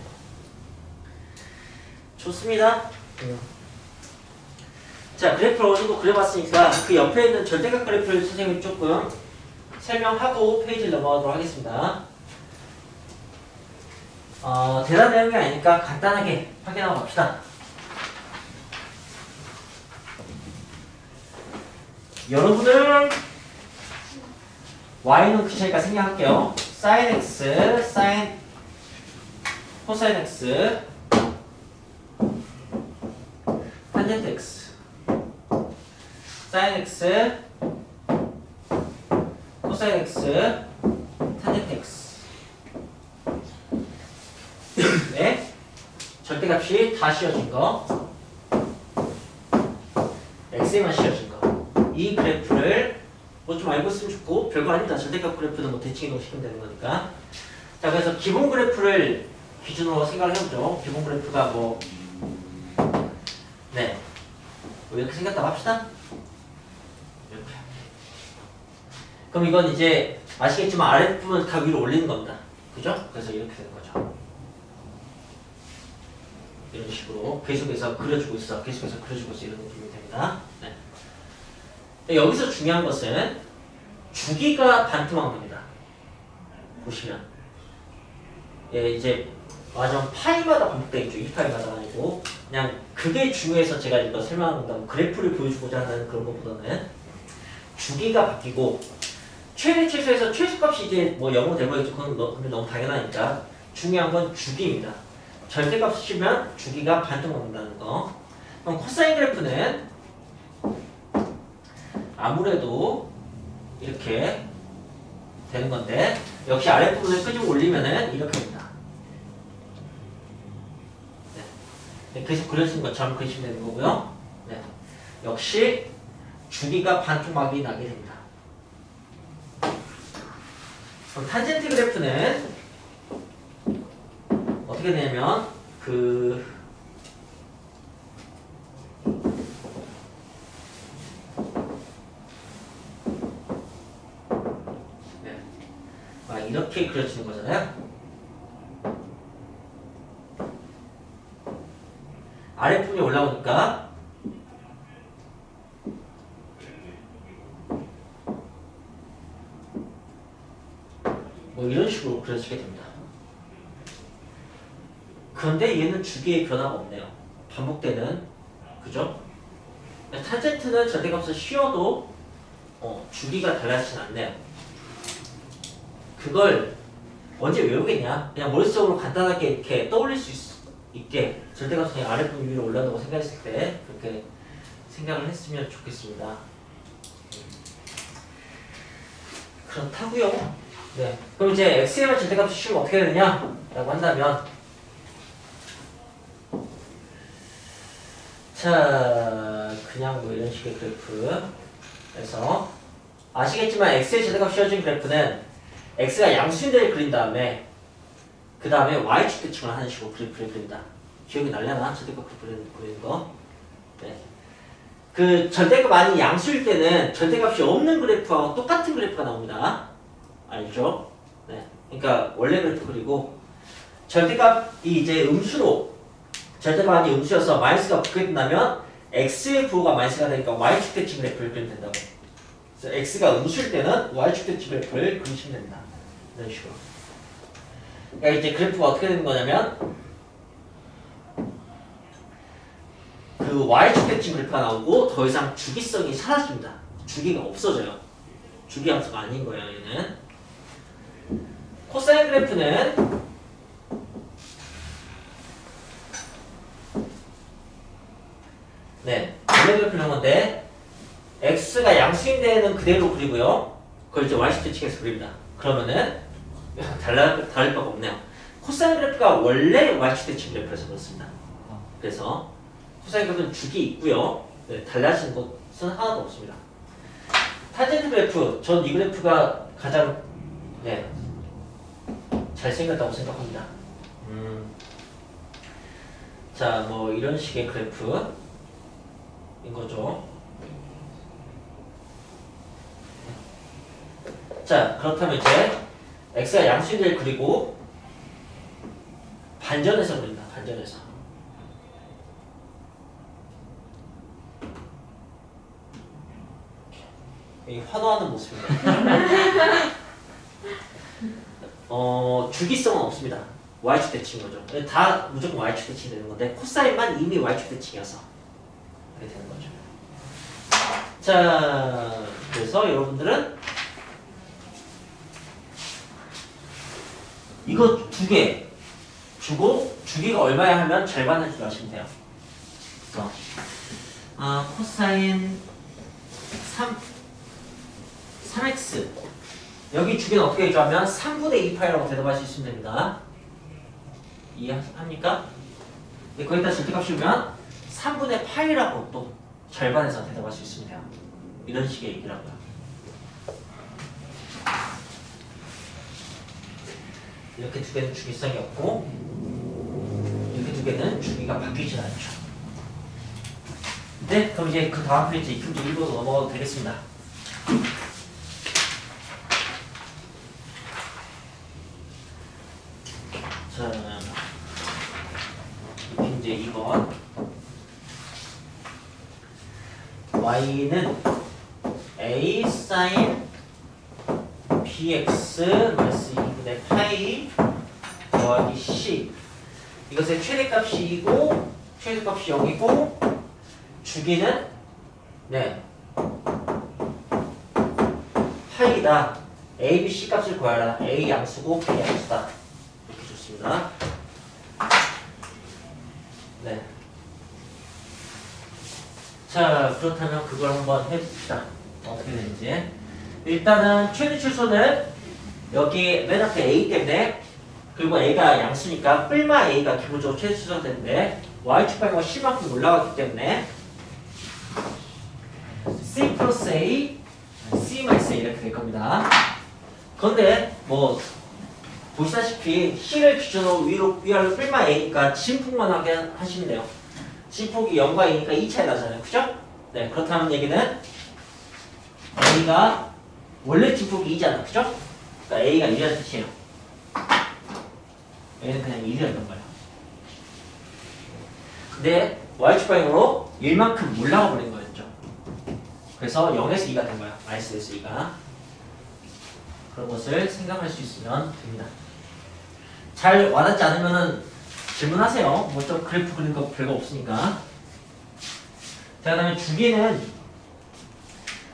좋습니다. 자, 그래프를 어느 정도 그려봤으니까 그 옆에 있는 절대각 그래프를 선생님이 조금 설명하고 페이지를 넘어가도록 하겠습니다. 대단한 내용이 아니니까 간단하게 확인하고 갑시다. 여러분은 y는 그 차이가 생략할게요. sin x, sin 코사인 x, 탄젠트 x, sin x, 코사인 x, 탄젠트 x. 네, 절대값이 다 씌워진 거, x에만 씌워진 거. 이 그래프를 뭐 좀 알고 있으면 좋고 별거 아닙니다. 절대값 그래프는 뭐 대칭 이동시키면 되는 거니까. 자, 그래서 기본 그래프를 기준으로 생각을 해보죠. 기본 그래프가 뭐 네, 뭐 이렇게 생겼다고 합시다. 이렇게. 그럼 이건 이제 아시겠지만 아랫부분 다 위로 올리는 겁니다. 그죠? 그래서 이렇게 되는 거죠. 이런 식으로 계속해서 그려주고 있어. 계속해서 그려주고 있어. 이런 느낌이 됩니다. 네. 여기서 중요한 것은 주기가 반토막 겁니다. 보시면. 예, 이제 완전 파이마다 반복되겠죠. 2파이마다 아니고. 그냥 그게 중요해서 제가 이거 설명하는 건데 그래프를 보여주고자 하는 그런 것보다는 주기가 바뀌고 최대 최소에서 최소값이 이제 뭐 0으로 되버리겠죠. 그건 너무 당연하니까. 중요한 건 주기입니다. 절대값 쓰시면 주기가 반토막 난다는 거. 그럼 코사인 그래프는 아무래도 이렇게 되는 건데 역시 아랫부분을 끄집어 올리면은 이렇게 됩니다. 네. 계속 그려진 것처럼 그리시면 되는 거고요. 네. 역시 주기가 반토막이 나게 됩니다. 그럼 탄젠트 그래프는 어떻게 되냐면 이렇게 그려지는 거잖아요. 아랫부분이 올라오니까 뭐 이런 식으로 그려지게 됩니다. 그런데 얘는 주기의 변화가 없네요. 반복되는, 그죠? 탄젠트는 절대값을 씌워도 주기가 달라지진 않네요. 그걸 언제 외우겠냐? 그냥 머릿속으로 간단하게 이렇게 떠올릴 수 있게 절대값이 그냥 아랫부분 위로 올라온다고 생각했을 때 그렇게 생각을 했으면 좋겠습니다. 그렇다고요. 네. 그럼 이제 x에만 절대값을 씌우면 어떻게 되느냐? 라고 한다면 자, 그냥 뭐 이런 식의 그래프에서 아시겠지만 x의 절대값 씌워진 그래프는 x가 양수인데를 그린 다음에 그 다음에 y축 대칭을 하는 식으로 그래프를 그린다. 기억이 날려나? 절대값 그리는 거. 네. 그 절대값 아닌 양수일 때는 절대값이 없는 그래프와 똑같은 그래프가 나옵니다. 알죠? 네. 그러니까 원래 그래프 그리고 절대값이 이제 음수로 절대값이 음수여서 마이너스가 붙게 된다면 x의 부호가 마이너스가 되니까 y축 대칭 그래프를 그리면 된다고. 그래서 x가 음수일 때는 y축 대칭 그래프를 그리시면 됩니다. 이런 식으로. 그러니까 이제 그래프가 어떻게 되는 거냐면 그 y축 대칭 그래프가 나오고 더 이상 주기성이 사라집니다. 주기가 없어져요. 주기 함수가 아닌 거예요, 얘는. 코사인 그래프는 네, 그래프를 그리는 건데 x가 양수인 데는 그대로 그리고요. 그걸 이제 y축 측에서 그립니다. 그러면은 다를 바가 없네요. 코사인 그래프가 원래 y축 측 그래프에서 그렇습니다. 그래서 코사인 그래프는 죽이 있고요. 네, 달라지는 것은 하나도 없습니다. 탄젠트 그래프, 전 이 그래프가 가장 네, 잘생겼다고 생각합니다. 자, 뭐 이런 식의 그래프인 거죠. 자, 그렇다면 이제 x가 양수인데를 그리고 반전해서 그립니다. 반전해서. 이 환호하는 모습입니다. 주기성은 없습니다. y축 대칭인 거죠. 다 무조건 y축 대칭이 되는 건데 코사인만 이미 y축 대칭이어서 이렇게 되는 거죠. 자, 그래서 여러분들은 이거 두 개 주고 주기가 얼마야 하면 절반을 줄 아시면 돼요. 그래서 코사인 3x 여기 주기는 어떻게 해주면 3분의 2파이라고 대답할 수 있으면 됩니다. 이해합니까? 네, 거기다 절대값 씌우면 3분의 파이라고 또 절반에서 대답할 수 있으면 돼요. 이런 식의 얘기라고요. 이렇게 두 개는 주기성이 없고 이렇게 두 개는 주기가 바뀌지 않죠. 네, 그럼 이제 그 다음 페이지 이큼지 1부로 넘어가도 되겠습니다. 자, 이제 2번 y는 a sin bx 마이너스 2분의 파이 더하기 c 이것의 최대값이 0이고 주기는 네 파이다. a, b, c 값을 구하라. a 양수고 b 양수다. 이렇게 좋습니다. 네. 자, 그렇다면 그걸 한번 해봅시다. 어떻게 되는지. 일단은 최대 출소는 여기 맨 앞에 a 때문에 그리고 a가 양수니까 뿔마 a가 기본적으로 최대 출소가 되는데 y축 방향과 c만큼 올라갔기 때문에 c 플러스 a, c 마이너스 a 이렇게 될 겁니다. 그런데 뭐 보시다시피 c를 기준으로 위아래로 뿔마 a니까 진폭만 하게 하시면 돼요. 진폭이 0과 2니까 2 차이 나잖아요. 그죠? 네, 그렇다는 얘기는 a가 원래 진폭이 2잖아. 그죠? 그러니까 a가 1이라는 뜻이에요. a는 그냥 1이었던 거예요. 근데 y축 방향으로 1만큼 올라가 버린 거였죠. 그래서 0에서 2가 된 거야. 마이너스에서 2가. 그런 것을 생각할 수 있으면 됩니다. 잘 와닿지 않으면은 질문하세요. 뭐 좀 그래프 그리는 거 별거 없으니까. 자, 그 다음에 주기는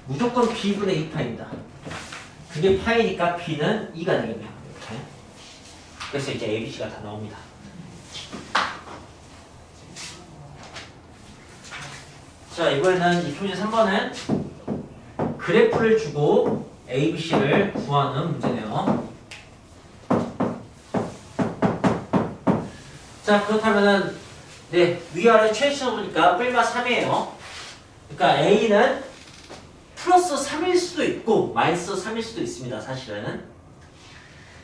무조건 b분의 2파입니다. 그게 파이니까 b는 2가 되겠네요. 이렇게. 그래서 이제 a, b, c가 다 나옵니다. 자, 이번에는 이 표지 3번은 그래프를 주고 a, b, c를 구하는 문제네요. 자, 그렇다면은 네, 위아래 최대치로 보니까 뿔마 3이에요. 그러니까 a는 플러스 3일 수도 있고 마이너스 3일 수도 있습니다. 사실은.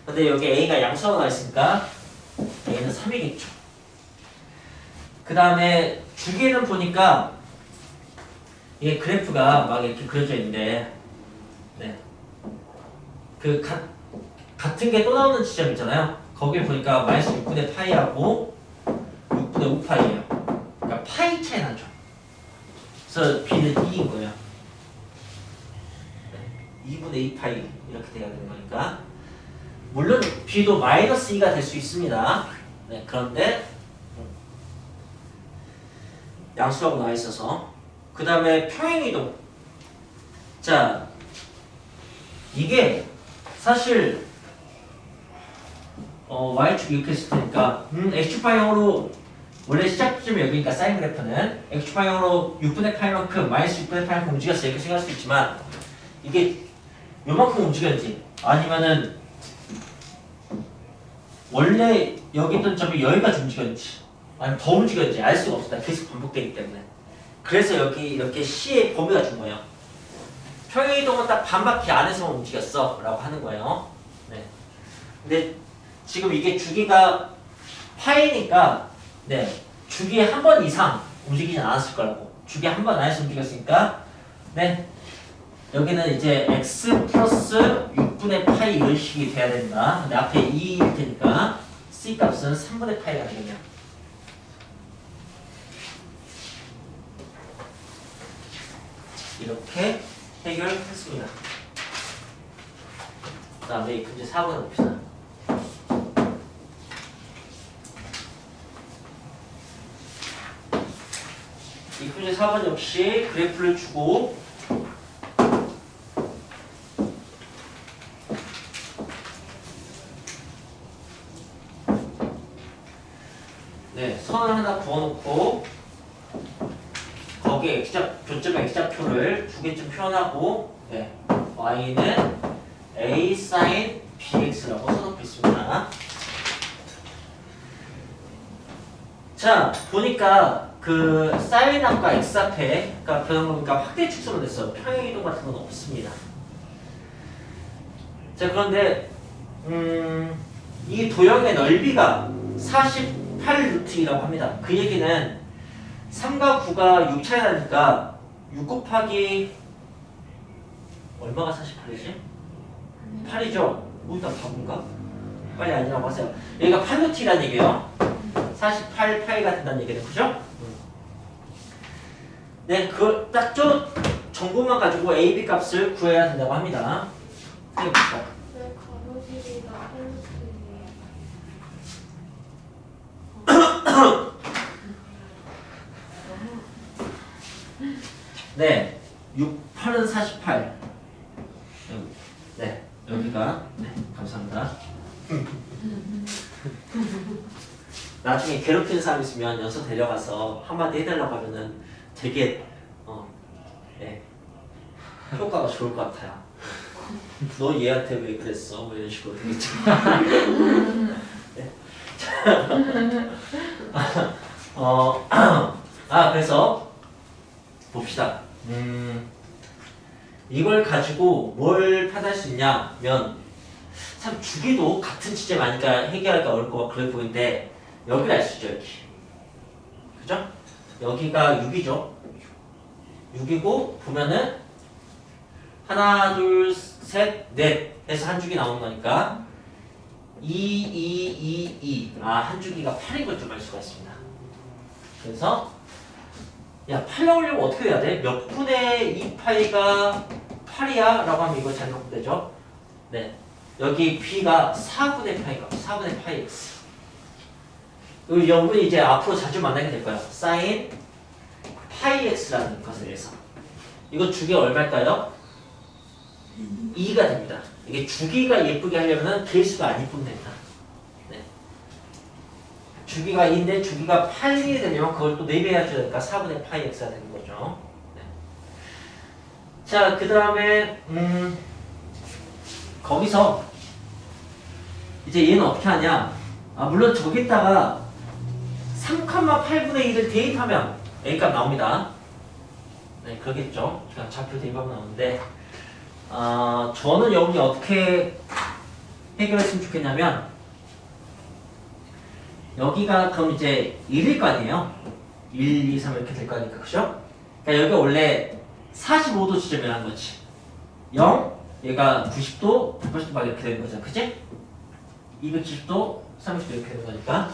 근데 여기 a가 양수가 나와 있으니까 a는 3이겠죠. 그 다음에 주기는 보니까 이게 그래프가 막 이렇게 그려져 있는데 네. 그 같은 게 또 나오는 지점 있잖아요. 거기 보니까 마이너스 6분의 파이하고 6분의 5파이예요. 그러니까 파이 차이 나죠. 그래서 b는 2인 거예요. 네. 2분의 2파이 이렇게 돼야 되는 거니까 물론 b도 마이너스 2가 될 수 있습니다. 네, 그런데 양수라고 나와 있어서 그 다음에 평행이동. 자, 이게 사실 y축 이렇게 했을 테니까 x축 방향으로 원래 시작점이 여기니까 사인 그래프는 x축 방향으로 6분의 파이만큼 마이너스 6분의 파이만큼 움직였어 이렇게 생각할 수 있지만 이게 요만큼 움직였지 아니면은 원래 여기 있던 점이 여기까지 움직였지 아니면 더 움직였지 알 수가 없어. 계속 반복되기 때문에. 그래서 여기 이렇게 C의 범위가 준 거예요. 평행이동은 딱 반바퀴 안에서만 움직였어 라고 하는 거예요. 네. 근데 지금 이게 주기가 파이니까 네 주기에 한 번 이상 움직이진 않았을 거라고. 주기에 한 번 안에서 움직였으니까 네 여기는 이제 x 플러스 6분의 파이 이런 식이 돼야 된다. 근데 앞에 2일 테니까 c 값은 3분의 파이가 되겠네요. 이렇게 해결했습니다. 그 다음에 이 문제 4번을 봅시다. 이 문제 4번 역시 그래프를 주고 네, 선을 하나 그어놓고 거기에 교점의 x좌표를 두 개쯤 표현하고 네, y는 a sin bx라고 써놓고 있습니다. 자, 보니까 그 사인 앞과 x 앞에가 변형보니까 확대 축소로 됐어요. 평행이동 같은 건 없습니다. 자, 그런데 이 도형의 넓이가 48루트이라고 합니다. 그 얘기는 3과 9가 6 차이 나니까 6 곱하기 얼마가 48이지? 8이죠? 일단 바본가? 빨리 아니라고 하세요. 여기가 8루트라는 얘기예요. 48파이가 된다는 얘기는 그죠? 네, 그걸 딱 저 정보만 가지고 A, B 값을 구해야 된다고 합니다. 해봅시다. 왜 가로 길이가 8루트예요? 네, 6, 8은 48. 네, 여기가 네, 감사합니다. 나중에 괴롭히는 사람 있으면 연서 데려가서 한마디 해달라고 하면은 되게 네, 효과가 좋을 것 같아요. 너 얘한테 왜 그랬어? 뭐 이런 식으로 되겠죠. 네. 그래서 봅시다. 이걸 가지고 뭘 판단할 수 있냐면 참 주기도 같은 주제 많으니까 해결하기가 어려울 것 그래 보이는데 여기를 알 수 있죠. 여기. 그죠? 여기가 6이죠. 6이고 보면은 하나, 둘, 셋, 넷 해서 한 주기 나오는 거니까 2. 한 주기가 8인 걸 좀 알 수가 있습니다. 그래서 야, 8 나오려면 어떻게 해야 돼? 몇 분의 2파이가 8이야? 라고 하면 이거 잘 갖고 되죠? 네. 여기 b가 4분의 파이가 4분의 파이 x. 이 영분이 이제 앞으로 자주 만나게 될 거예요. sin 파이 x라는 것에 대해서. 이거 주기 얼마일까요? 2가 됩니다. 이게 주기가 예쁘게 하려면 개수가 안 예쁘면 됩니다. 네. 주기가 2인데 주기가 8이 되려면 그걸 또 4배 해줘야 되니까 4분의 파이 x가 되는 거죠. 네. 자, 그 다음에 거기서 이제 얘는 어떻게 하냐? 물론 저기다가 3,8분의 1을 대입하면 A값 나옵니다. 네, 그러겠죠. 그냥 좌표 대입하면 나오는데 저는 여기 어떻게 해결했으면 좋겠냐면 여기가 그럼 이제 1일 거 아니에요? 1, 2, 3 이렇게 될 거 아니까, 그죠? 그러니까 여기가 원래 45도 지점이라는 거지. 0, 얘가 90도, 180도 막 이렇게 되는 거잖아, 그치? 270도, 30도 이렇게 되는 거니까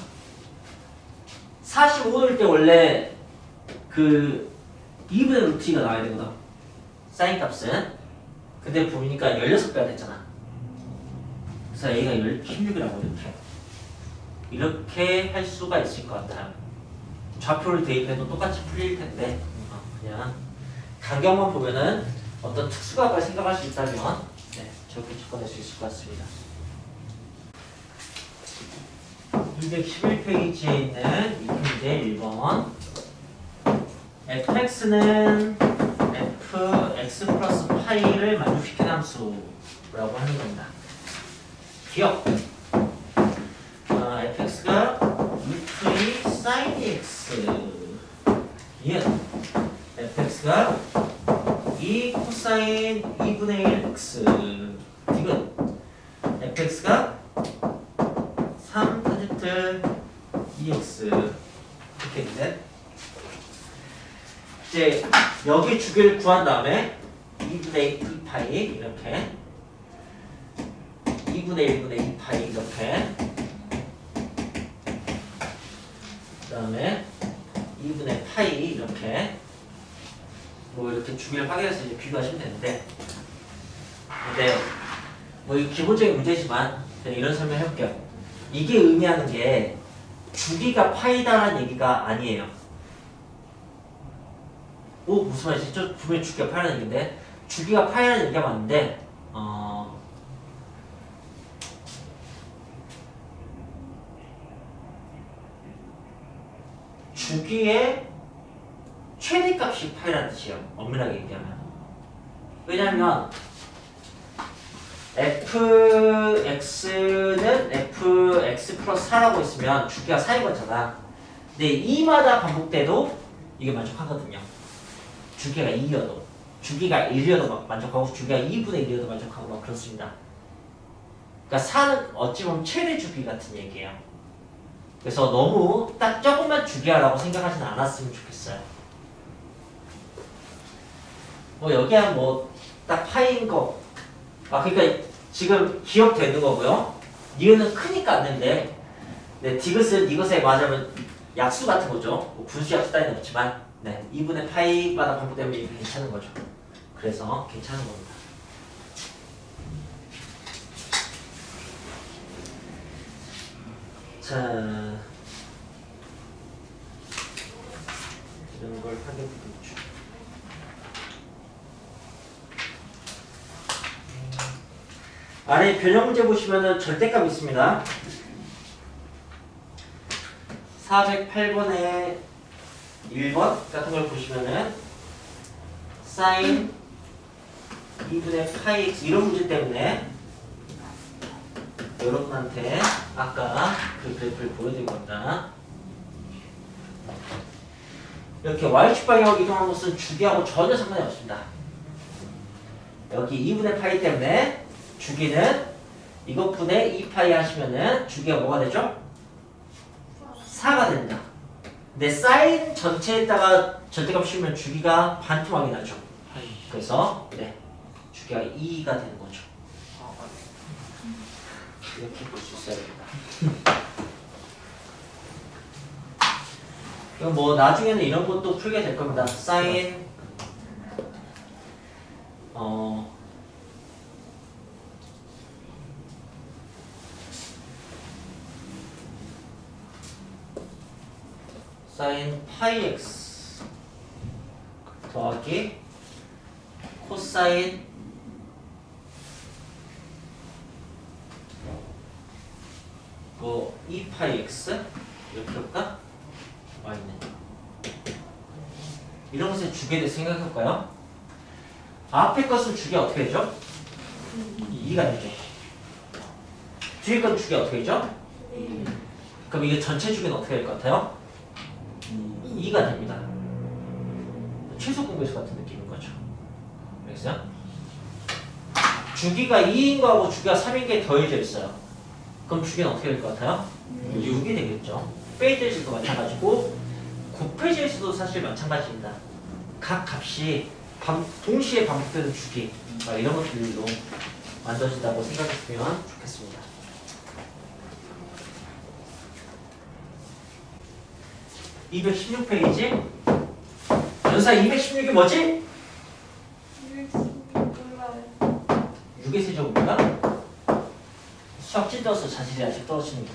45도일 때 원래 그 2분의 루트 2가 나와야 되거든. 사인 값은. 근데 보니까 16배가 됐잖아. 그래서 A가 16이라고 이렇게 할 수가 있을 것 같아요. 좌표를 대입해도 똑같이 풀릴 텐데 그냥 간격만 보면은 어떤 특수각을 생각할 수 있다면 네, 저렇게 접근할 수 있을 것 같습니다. 211페이지에 있는 이 문제 1번. fx는 fx 플러스 파이를 만족시키는 함수라고 하는 겁니다. 기억. fx가 2v sin x. 이은 fx가 2 코사인 2분의 1 x. 디귿 fx가 3 타제트 2x. 이렇게 있는데 이제 여기 주기를 구한 다음에 2분의 2파이 이렇게 2분의 1분의 2파이 이렇게 그 다음에 2분의 파이 이렇게 뭐 이렇게 주기를 확인해서 이제 비교하시면 되는데 근데 뭐 이 기본적인 문제지만 그냥 이런 설명 해볼게요. 이게 의미하는 게 주기가 파이다라는 얘기가 아니에요. 오 무슨 말이지? 저 분명히 주기가 파이라는 얘기인데 주기가 파이라는 얘기가 맞는데 주기의 최대값이 파이라는 뜻이에요. 엄밀하게 얘기하면. 왜냐하면 fx는 fx 플러스 4라고 있으면 주기가 4인 거잖아. 근데 2마다 반복돼도 이게 만족하거든요. 주기가 2여도, 주기가 1이어도 만족하고 주기가 2분의 1이어도 만족하고 막 그렇습니다. 그러니까 4는 어찌 보면 최대 주기 같은 얘기예요. 그래서 너무 딱 조금만 주기야라고 생각하지는 않았으면 좋겠어요. 뭐 여기야 뭐 딱 파이인 거. 그러니까 지금 기억되는 거고요. 니은은 크니까 안 되는데, 네, 디귿은 이것에 맞으면 약수 같은 거죠. 뭐 분수 약수 따위는 없지만, 네, 2분의 파이마다 반복되면 이게 괜찮은 거죠. 그래서 괜찮은 겁니다. 자, 이런 걸 하게 되겠죠. 아래 변형 문제 보시면은 절대값 있습니다. 408번에 1번 같은 걸 보시면은 sin 2분의 파이 x 이런 문제 때문에 여러분한테 아까 그 그래프를 보여드린 겁니다. 이렇게 y축 방향으로 이동하는 것은 주기하고 전혀 상관이 없습니다. 여기 2분의 파이 때문에 주기는 이것분의 2파이 하시면은 주기가 뭐가 되죠? 4가 됩니다. 근데 사인 전체에다가 절대값 씌우면 주기가 반토막이 나죠. 그래서 네, 주기가 2가 되는 거죠. 이렇게 볼 수 있어야 됩니다. 그럼 뭐 나중에는 이런 것도 풀게 될 겁니다. 사인 사인 파이 x 더하기 코사인 뭐 2파이 x 이렇게 할까? y는 이런 것을 주기에 대해서 생각해볼까요? 앞에 것은 주기가 어떻게 되죠? 2가 되죠. 뒤에 건 주기가 어떻게 되죠? 그럼 이게 전체 주기는 어떻게 될 것 같아요? 2가 됩니다. 최소 공배수 같은 느낌인 거죠. 알겠어요? 주기가 2인 거하고 주기가 3인 게 더해져 있어요. 그럼 주기는 어떻게 될 것 같아요? 6이 되겠죠. 페이지에서도 마찬가지고 곱페이지에서도 사실 마찬가지입니다. 각 값이 동시에 반복되는 주기 이런 것들로 만들어진다고 생각했으면 좋겠습니다. 216페이지 연사 216이 뭐지? 6의 세제곱인가? 수학 찢어서 자세히 아직 떨어지는 거.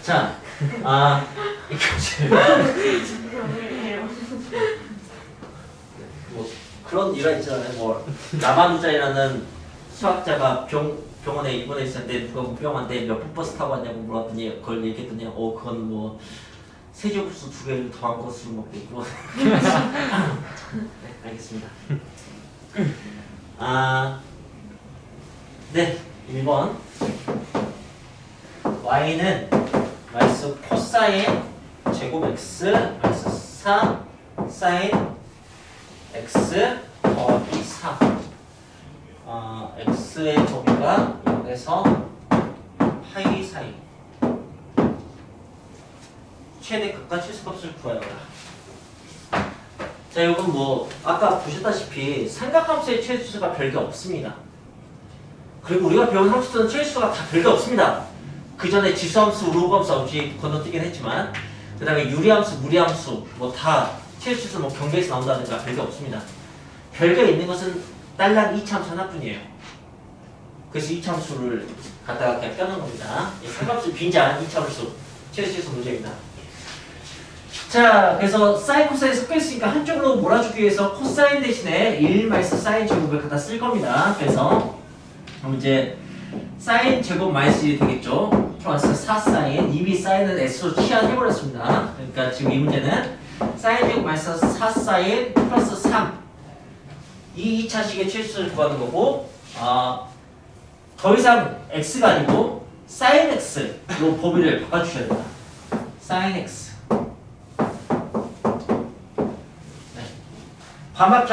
자, 이거 뭐 그런 일화 있잖아요. 뭐 라마누자이라는 수학자가 병원에 입원해 있었는데 누가 문병한테 몇 분 버스 타고 왔냐고 물었더니 그걸 얘기했더니 그건 뭐 세제곱수 2개를 더한 것으로 먹고 있고. 네, 알겠습니다. 네, 1번 y는 마이너스 코사인 제곱 x 마이너스 4 사인 x 더하기 4. x의 범위가 0에서 파이 사이. 최대값과 최소값을 구하여라. 자, 이건 뭐 아까 보셨다시피 삼각함수의 최소수가 별게 없습니다. 그리고 우리가 배운 함수는 최소수가 다 별게 없습니다. 그 전에 지수함수, 우로함수 없이 건너뛰긴 했지만, 그 다음에 유리함수, 무리함수 뭐 다 최소수 뭐 경계에서 나온다든가 별게 없습니다. 별게 있는 것은 딸랑 이차함수 하나뿐이에요. 그래서 이차함수를 갖다가 그냥 빼는 겁니다. 삼각함수 빈자한 이차함수 최소수 문제입니다. 자, 그래서 사인 코사인 섞여 있으니까 한쪽으로 몰아주기 위해서 코사인 대신에 1 마이너스 사인 제곱을 갖다 쓸 겁니다. 그래서 이제 사인 제곱 마이너스 1이 되겠죠. 플러스 4 사인, 이미 사인은 S로 치환해버렸습니다. 그러니까 지금 이 문제는 사인 제곱 마이너스 4 사인 플러스 3 이 2차식의 최소를 구하는 거고, 더 이상 X가 아니고 사인 X로 범위를 바꿔주셔야 됩니다. 사인 X. 반바퀴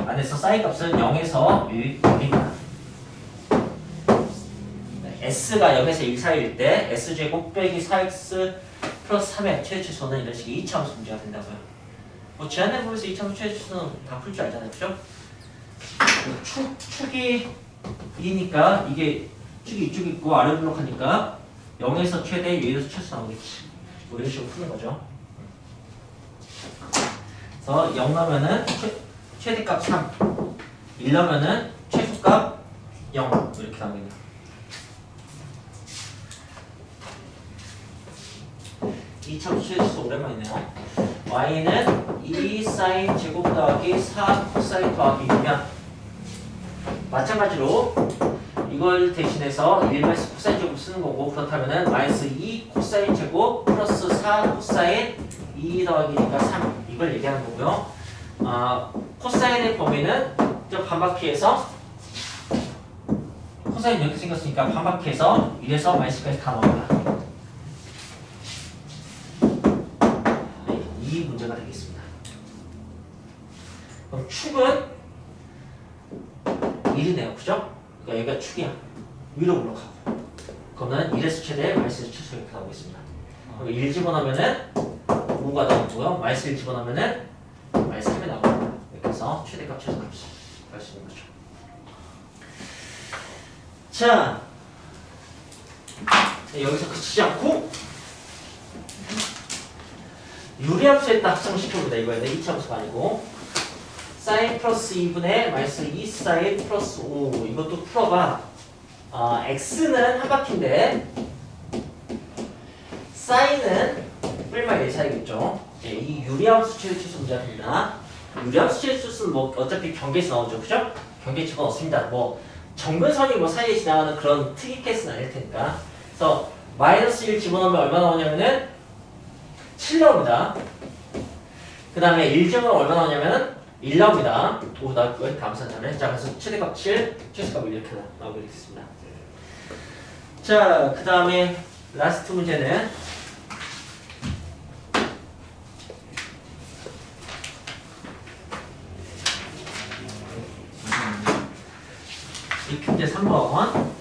안에서 사인 값은 0에서 1입니다. S가 0에서 1 사이일 때 S제곱 빼기 4X 플러스 3의 최대치수는 이런 식의 2차함수 문제가 된다고요. 뭐 제한해 보면서 2차함수 최대치수는 다 풀 줄 알잖아요. 그죠? 축이 2니까 이게 축이 이쪽에 있고 아래 블록하니까 0에서 최대, 1에서 최소 나오겠지. 뭐 이런 식으로 푸는 거죠. 그래서 0 넣으면은 최대값 3, 1 넣으면은 최소값 0 이렇게 나옵니다. 이 차수 최대수 오랜만이네요. y는 2 사인 제곱 더하기 4 코사인 더하기 6이면 마찬가지로 이걸 대신해서 1 마이너스 코사인 제곱 쓰는 거고, 그렇다면은 마이너스 2 코사인 제곱 플러스 4 코사인 2 더하기니까 3 이걸 얘기하는 거고요. 코사인의 범위는 저 반바퀴에서 코사인 이렇게 생겼으니까 반바퀴에서 1에서 마이너스까지 다 나옵니다. 네, 이 문제가 되겠습니다. 그럼 축은 1이네요. 그죠? 그러니까 여기가 축이야. 위로 올라가고. 그러면 1에서 최대, 마이너스 최소 이렇게 나오겠습니다. 그럼 1 집어넣으면은 5가 나오고요. 마이너스 1 집어넣으면은 마이너스 3이 나옵니다. 이렇게 해서 최대값, 최소값 할 수 있는 거죠. 자, 여기서 그치지 않고 유리함수에다 합성시켜봅니다. 이거는 2차함수가 아니고 사인 플러스 2분의 마이너스 2 사인 플러스 5 이것도 풀어봐. x는 한 바퀴인데 사인은 뿔마 1 사이겠죠. 이 유리함수 최대치수 문제가 됩니다. 유리함수 최대치수는 뭐 어차피 경계에서 나오죠. 그죠? 경계치가 없습니다. 뭐 정근선이 뭐 사이에 지나가는 그런 특이 케이스는 아닐 테니까. 그래서 마이너스 1 집어넣으면 얼마 나오냐면은 7 나옵니다. 그 다음에 1 집어넣으면 얼마 나오냐면은 1 나옵니다. 도 나왔고요. 다음 산자는. 자, 그래서 최대값 7, 최소값 1 이렇게 나오게 되겠습니다. 자, 그 다음에 라스트 문제는 이문제 3번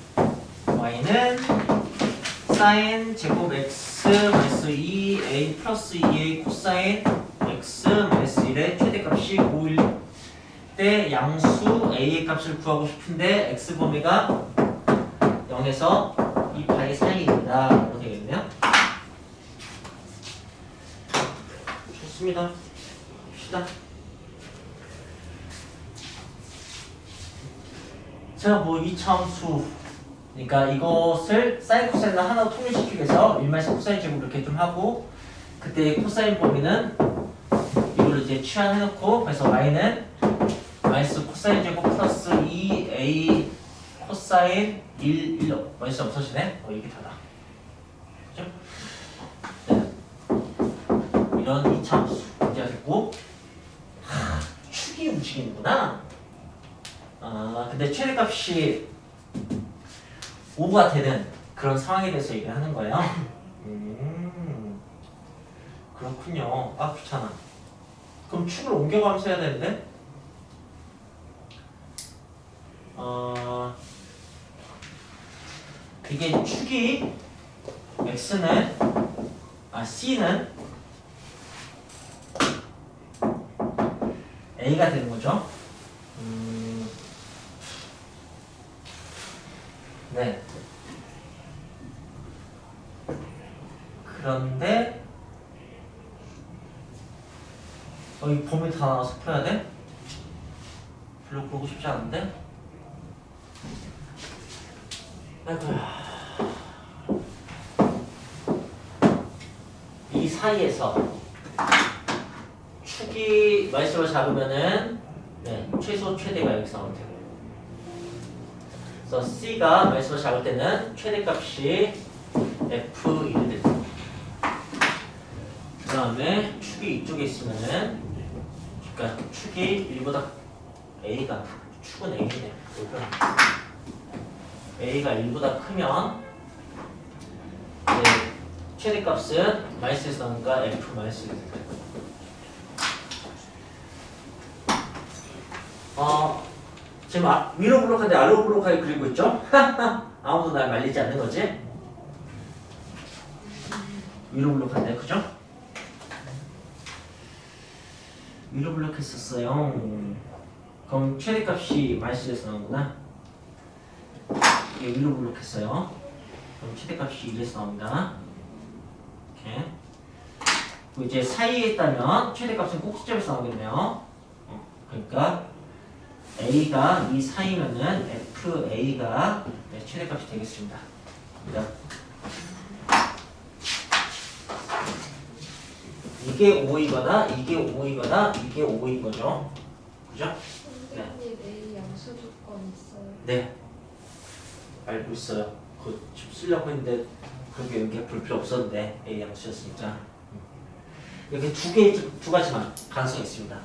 y는 사인 제곱 x 마이너스 2a 플러스 2a 코사인 x 마이너스 1의 최대값이 5일 때 양수 a의 값을 구하고 싶은데 x 범위가 0에서 2파이 사이입니다. 이렇게 되겠네요. 좋습니다. 봅시다. 자, 뭐 2차함수 그러니까 이것을 사인 코사인을 하나로 통일시키기 위해서 1 마이너스 코사인 제곱 이렇게 좀 하고, 그때 코사인 범위는 이걸로 이제 취한해놓고, 그래서 y는 마이너스 코사인 코사인 제곱 플러스 2a 코사인 1 마이너스 없어지네? 이게 다다. 그죠? 네. 이런 이차함수 문제가 됐고 축이 움직이는구나. 근데 최대값이 5가 되는 그런 상황에 대해서 얘기를 하는 거예요. 그렇군요. 귀찮아. 그럼 축을 옮겨가면서 해야 되는데? 이게 축이 x는 c는 a가 되는 거죠. 네. 그런데 이 범위 다 나와서 풀어야 돼? 별로 그러고 싶지 않은데? 아이고야. 이 사이에서 축이 마이너스로 작으면은 최소 최대가 여기서 나오면 되고, 그래서 C가 마이너스로 작을 때는 최대값이 F1이 됩니다. 그 다음에 축이 이쪽에 있으면은, 그러니까 축이 1보다 A가, 축은 A네. A가 1보다 크면 최대값은 마이너스에서 나오니까 F 마이너스 됩니다. 지금 위로 블록한데 아래로 블록하게 그리고 있죠? 아무도 날 말리지 않는 거지? 위로 블록한데, 그죠? 위로 블록했었어요. 그럼 최대값이 마이너스에서 나오는구나. 이게 위로 블록했어요. 그럼 최대값이 1에서 나옵니다. 이렇게. 그리고 이제 사이에 있다면 최대값은 꼭지점에서 나오겠네요. 그러니까 A가 이 사이면은 FA가 최대값이 되겠습니다. 이게 5이거나 이게 5이거나 이게 5인 거죠. 그죠? 선생님 A 양수 조건 있어요? 네. 알고 있어요. 그거 지금 쓰려고 했는데 그렇게 여기에 볼 필요 없었는데 A 양수였으니까. 이렇게 두 가지만 가능성이 있습니다.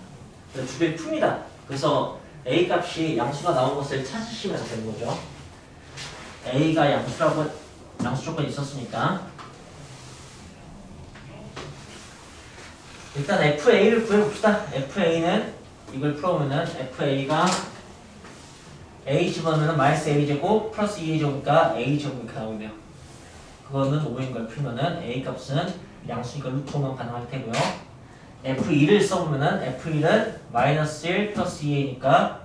두 개를 풉니다. 그래서 A 값이 양수가 나온 것을 찾으시면 되는 거죠. A가 양수 조건이 있었으니까. 일단 FA를 구해봅시다. FA는 이걸 풀어보면은 FA가 A 집어넣으면 마이너스 A제곱 플러스 2A제곱이니까 A제곱 이렇게 나오네요. 그거는 5인 걸 풀면은 A 값은 양수니까 루트 5만 가능할 테고요. F2를 써보면은 F1은 마이너스 1 플러스 2A니까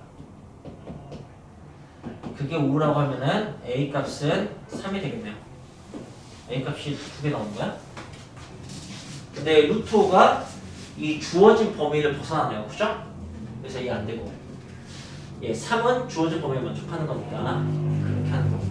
그게 5라고 하면은 A 값은 3이 되겠네요. A 값이 2개 나오는 거야? 근데 루트 5가 이 주어진 범위를 벗어나네요. 그죠? 그래서 이게 안 되고. 3은 주어진 범위에 만족하는 거니까 그렇게 하는 거고.